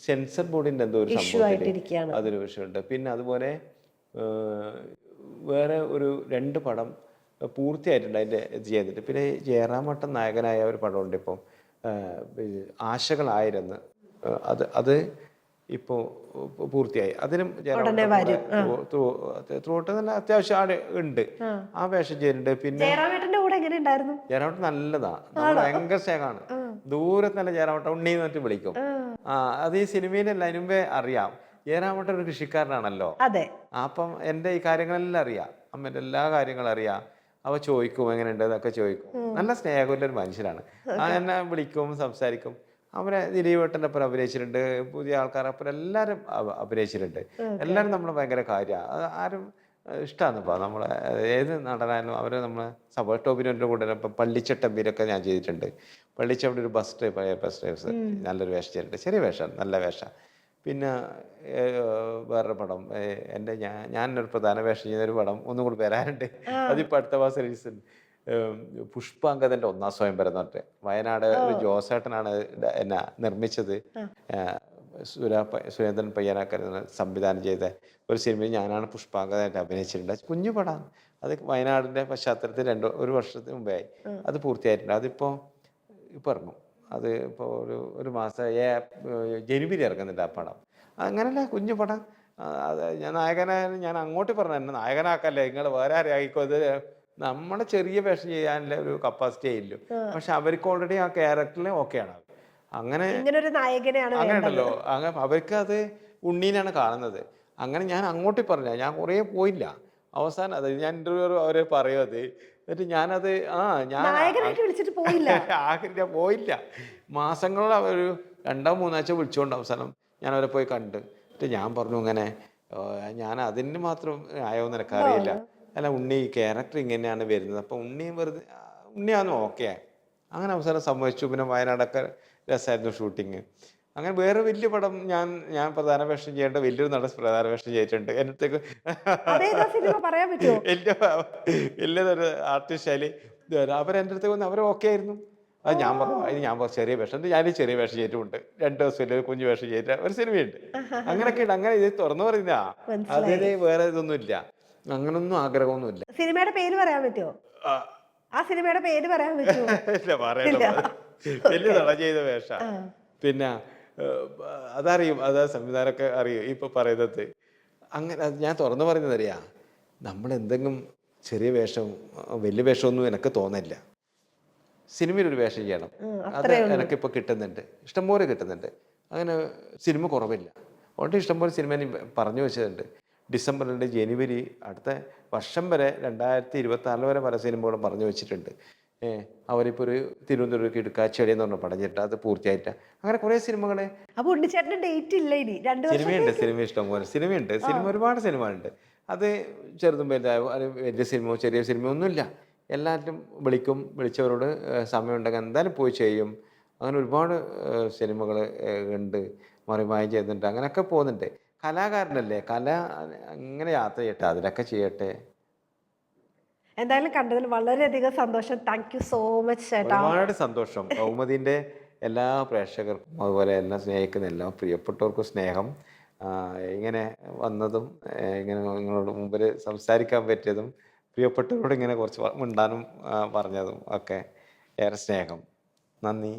സെൻസർ ബോർഡിന്റെ എന്തോ ഒരു സംഭവം അതൊരു വിഷയമുണ്ട്. പിന്നെ അതുപോലെ വേറെ ഒരു 2 പടം പൂർത്തിയായിട്ടുണ്ട് അതിൻ്റെ ചെയ്തിട്ട്. പിന്നെ ജയറാമട്ടൻ നായകനായ ഒരു പടമുണ്ട് ഇപ്പം, ആശകളായിരുന്നു. അത് ഇപ്പോൾ പൂർത്തിയായി. അതിനും ത്രൂട്ട് നല്ല അത്യാവശ്യം ആട് ഉണ്ട്, ആ വേഷം ചെയ്യുന്നുണ്ട്. പിന്നെ ജയറാമട്ടൻ നല്ലതാ, നമ്മൾ ഭയങ്കര സ്നേഹമാണ്. ദൂരത്ത് നല്ല ജയറാമട്ടൻ ഉണ്ണി എന്നിട്ട് വിളിക്കും. അത് ഈ സിനിമയിലല്ല, അതിനുമ്പേ അറിയാം. ജയറാമട്ടൻ ഒരു കൃഷിക്കാരനാണല്ലോ, അപ്പം എൻ്റെ ഈ കാര്യങ്ങളെല്ലാം അറിയാം, അമ്മേൻ്റെ എല്ലാ കാര്യങ്ങളും അറിയാം. അവ ചോദിക്കും എങ്ങനെയുണ്ട് എന്നൊക്കെ ചോദിക്കും. നല്ല സ്നേഹമുള്ള ഒരു മനുഷ്യനാണ്. എന്നെ വിളിക്കും, സംസാരിക്കും. അവരെ ദിലീപേട്ടൻ്റെ ഒപ്പം അഭിനയിച്ചിട്ടുണ്ട്, പുതിയ ആൾക്കാരൊപ്പം എല്ലാവരും അഭിനയിച്ചിട്ടുണ്ട്. എല്ലാവരും നമ്മൾ ഭയങ്കര കാര്യമാണ്, ആരും ഇഷ്ടമാണ്. ഇപ്പോൾ നമ്മളെ ഏത് നടനായാലും അവർ നമ്മളെ ടോബിനോൻ്റെ കൂടെ ഇപ്പം പള്ളിച്ചട്ടമ്പീരൊക്കെ ഞാൻ ചെയ്തിട്ടുണ്ട്. പള്ളിച്ചമ്പി ഒരു ബസ് ഡ്രൈവർ നല്ലൊരു വേഷം ചെയ്തിട്ടുണ്ട്, ചെറിയ വേഷമാണ്, നല്ല വേഷമാണ്. പിന്നെ വേറൊരു പടം ഞാനൊരു പ്രധാന വേഷം ചെയ്യുന്നൊരു പടം ഒന്നും കൂടി വരാനുണ്ട്, അതിപ്പോൾ അടുത്ത മാസം റിലീസ്. പുഷ്പാങ്കദൻ്റെ 1-ാം സ്വയംവരം എന്ന് പറഞ്ഞിട്ട്, വയനാട് ഒരു ജോസേട്ടനാണ് എന്നെ നിർമ്മിച്ചത്. സുരേന്ദ്രൻ പയ്യനാക്കർ സംവിധാനം ചെയ്ത ഒരു സിനിമയിൽ ഞാനാണ് പുഷ്പാങ്കദനായിട്ട് അഭിനയിച്ചിട്ടുണ്ട്. കുഞ്ഞു പടമാണ് അത്, വയനാടിൻ്റെ പശ്ചാത്തലത്തിൽ 1 വർഷത്തിന് മുമ്പേ ആയി അത് പൂർത്തിയായിട്ടുണ്ട്. അതിപ്പോൾ ഇറങ്ങും, അത് ഇപ്പോൾ ഒരു മാസം ജനുവരി ഇറങ്ങുന്നുണ്ട് ആ പടം. അങ്ങനെയല്ല, കുഞ്ഞു പടം. അത് ഞാൻ നായകനായാലും ഞാൻ അങ്ങോട്ട് പറഞ്ഞു, എന്നെ നായകനാക്കല്ലേ, നിങ്ങൾ വേറെ ആരെയും ആയിക്കോ, ഇത് നമ്മളെ ചെറിയ വേഷം ചെയ്യാനുള്ള ഒരു കപ്പാസിറ്റിയേ ഇല്ലു. പക്ഷെ അവർക്ക് ഓൾറെഡി ആ ക്യാരക്ടറിൽ ഓക്കെയാണ്. അങ്ങനെ ഇങ്ങനൊരു നായകനെയാണ് അങ്ങനെ വേണ്ടത്. ഉണ്ടല്ലോ, അങ്ങനെ അവർക്ക് അത് ഉണ്ണീനാണ് കാണുന്നത്. അങ്ങനെ ഞാൻ അങ്ങോട്ട് പറഞ്ഞ, ഞാൻ കുറേ പോയില്ല. അവസാനം അത് ഞാൻ ഇന്റർവ്യൂ അവരെ പറയും അത്. എന്നിട്ട് ഞാനത് ഞാൻ നായകനായിട്ട് വിളിച്ചിട്ട് പോയില്ല. ആഗ്രഹിച്ച പോയില്ല. മാസങ്ങളോളം ഒരു 2-3 ആഴ്ച വിളിച്ചുകൊണ്ട് അവസാനം ഞാൻ അവരെ പോയി കണ്ട്. എന്നിട്ട് ഞാൻ പറഞ്ഞു ഇങ്ങനെ, ഞാൻ അതിന് മാത്രം ആയോന്ന് എനിക്കറിയില്ല. അല്ല ഉണ്ണി, ക്യാരക്ടർ ഇങ്ങനെയാണ് വരുന്നത്, അപ്പം ഉണ്ണി വെറുതെ ഉണ്ണിയാന്ന് ഓക്കെ. അങ്ങനെ അവസാനം സമ്മതിച്ചു. പിന്നെ വയനാടൊക്കെ രസമായിരുന്നു ഷൂട്ടിങ്. അങ്ങനെ വേറെ വലിയ പടം ഞാൻ പ്രധാന വേഷം ചെയ്യേണ്ട വലിയൊരു നടൻ പ്രധാന വേഷം ചെയ്തിട്ടുണ്ട്. എൻ്റെ അടുത്തേക്ക് അതേതാ സിനിമ പറയാൻ പറ്റുമോ? വലിയ വലിയൊരു ആർട്ടിസ്റ്റായാല് അവരെൻ്റെ അടുത്തേക്ക് വന്ന് അവർ ഓക്കെ ആയിരുന്നു. അത് ഞാൻ പറഞ്ഞു, അത് ഞാൻ ചെറിയ വേഷം, ഞാൻ ചെറിയ വേഷം ചെയ്തിട്ടുണ്ട്. 2 ദിവസം ഒരു കുഞ്ഞു വേഷം ചെയ്തിട്ട് ഒരു സിനിമയുണ്ട്. അങ്ങനെയൊക്കെ ഉണ്ട്. അങ്ങനെ ഇത് തുറന്നു പറയുന്ന മനസ്സിലായി. അതിന് വേറെ ഇതൊന്നും ഇല്ല. അങ്ങനൊന്നും ആഗ്രഹമൊന്നുമില്ല. സിനിമയുടെ പേര് പറയാൻ പറ്റുമോ? ആ, ആ സിനിമയുടെ പേര് പറയാൻ പറ്റുമോ? ഇല്ല, പറയണ്ട. ഇല്ല. വലിയ ഓക്കെ. നടൻ ചെയ്ത വേഷ. ആ. പിന്നെ അതറിയും, അതാ സംവിധാനമൊക്കെ അറിയും ഇപ്പൊ പറയുന്നത്. അങ്ങനെ അത് ഞാൻ തുറന്നു പറയുന്നത് അറിയാ, നമ്മൾ എന്തെങ്കിലും ചെറിയ വേഷം വലിയ വേഷമൊന്നും എനിക്ക് തോന്നില്ല. സിനിമയിൽ ഒരു വേഷം ചെയ്യണം, അത് അത്രേ ഉള്ളൂ. എനിക്കിപ്പോൾ കിട്ടുന്നുണ്ട്, ഇഷ്ടംപോലെ കിട്ടുന്നുണ്ട്. അങ്ങനെ സിനിമ കുറവില്ല. ഓൾറെഡി ഇഷ്ടംപോലെ സിനിമ പറഞ്ഞു വെച്ചിട്ടുണ്ട്. ഡിസംബർ 2 ജനുവരി അടുത്ത വർഷം വരെ 2026 വരെ പല സിനിമകളും പറഞ്ഞു വെച്ചിട്ടുണ്ട്. അവരിപ്പോൾ ഒരു തിരുവനന്തപുരം കിടക്കാച്ചെടി എന്ന് പറഞ്ഞ പടം ചെയ്തിട്ട് അത് പൂർത്തിയായിട്ട് അങ്ങനെ കുറേ സിനിമകൾ. അപ്പൊ ഉണ്ണിച്ചേട്ടന് ഡേറ്റ് ഇല്ല ഇനി 2 സിനിമയുണ്ട്, വർഷത്തേക്ക്. സിനിമ ഇഷ്ടംപോലെ സിനിമയുണ്ട്. സിനിമ ഒരുപാട് സിനിമ ഉണ്ട്. അത് ചെറുതും വലുതായ വലിയ സിനിമയോ ചെറിയ സിനിമയോ ഒന്നുമില്ല. എല്ലാറ്റിലും വിളിക്കും, വിളിച്ചവരോട് സമയമുണ്ടെങ്കിൽ എന്തായാലും പോയി ചെയ്യും. അങ്ങനെ ഒരുപാട് സിനിമകൾ ഉണ്ട്, മറിമായം ചെയ്യുന്നുണ്ട്, അങ്ങനെയൊക്കെ പോകുന്നുണ്ട്. കലാകാരനല്ലേ, കല അങ്ങനെ യാത്ര ചെയ്യട്ടെ, അതിലൊക്കെ ചെയ്യട്ടെ. എന്തായാലും കണ്ടതിൽ വളരെയധികം സന്തോഷം. താങ്ക് യു സോ മച്ച് ചേട്ടാ. ഒരുപാട് സന്തോഷം. കൗമുദീൻ്റെ എല്ലാ പ്രേക്ഷകർക്കും അതുപോലെ എന്നെ സ്നേഹിക്കുന്ന എല്ലാ പ്രിയപ്പെട്ടവർക്കും സ്നേഹം. ഇങ്ങനെ വന്നതും ഇങ്ങനെ നിങ്ങളോട് മുമ്പിൽ സംസാരിക്കാൻ പറ്റിയതും പ്രിയപ്പെട്ടവരോട് ഇങ്ങനെ കുറച്ച് മിണ്ടാനും പറഞ്ഞതും ഒക്കെ ഏറെ സ്നേഹം. നന്ദി.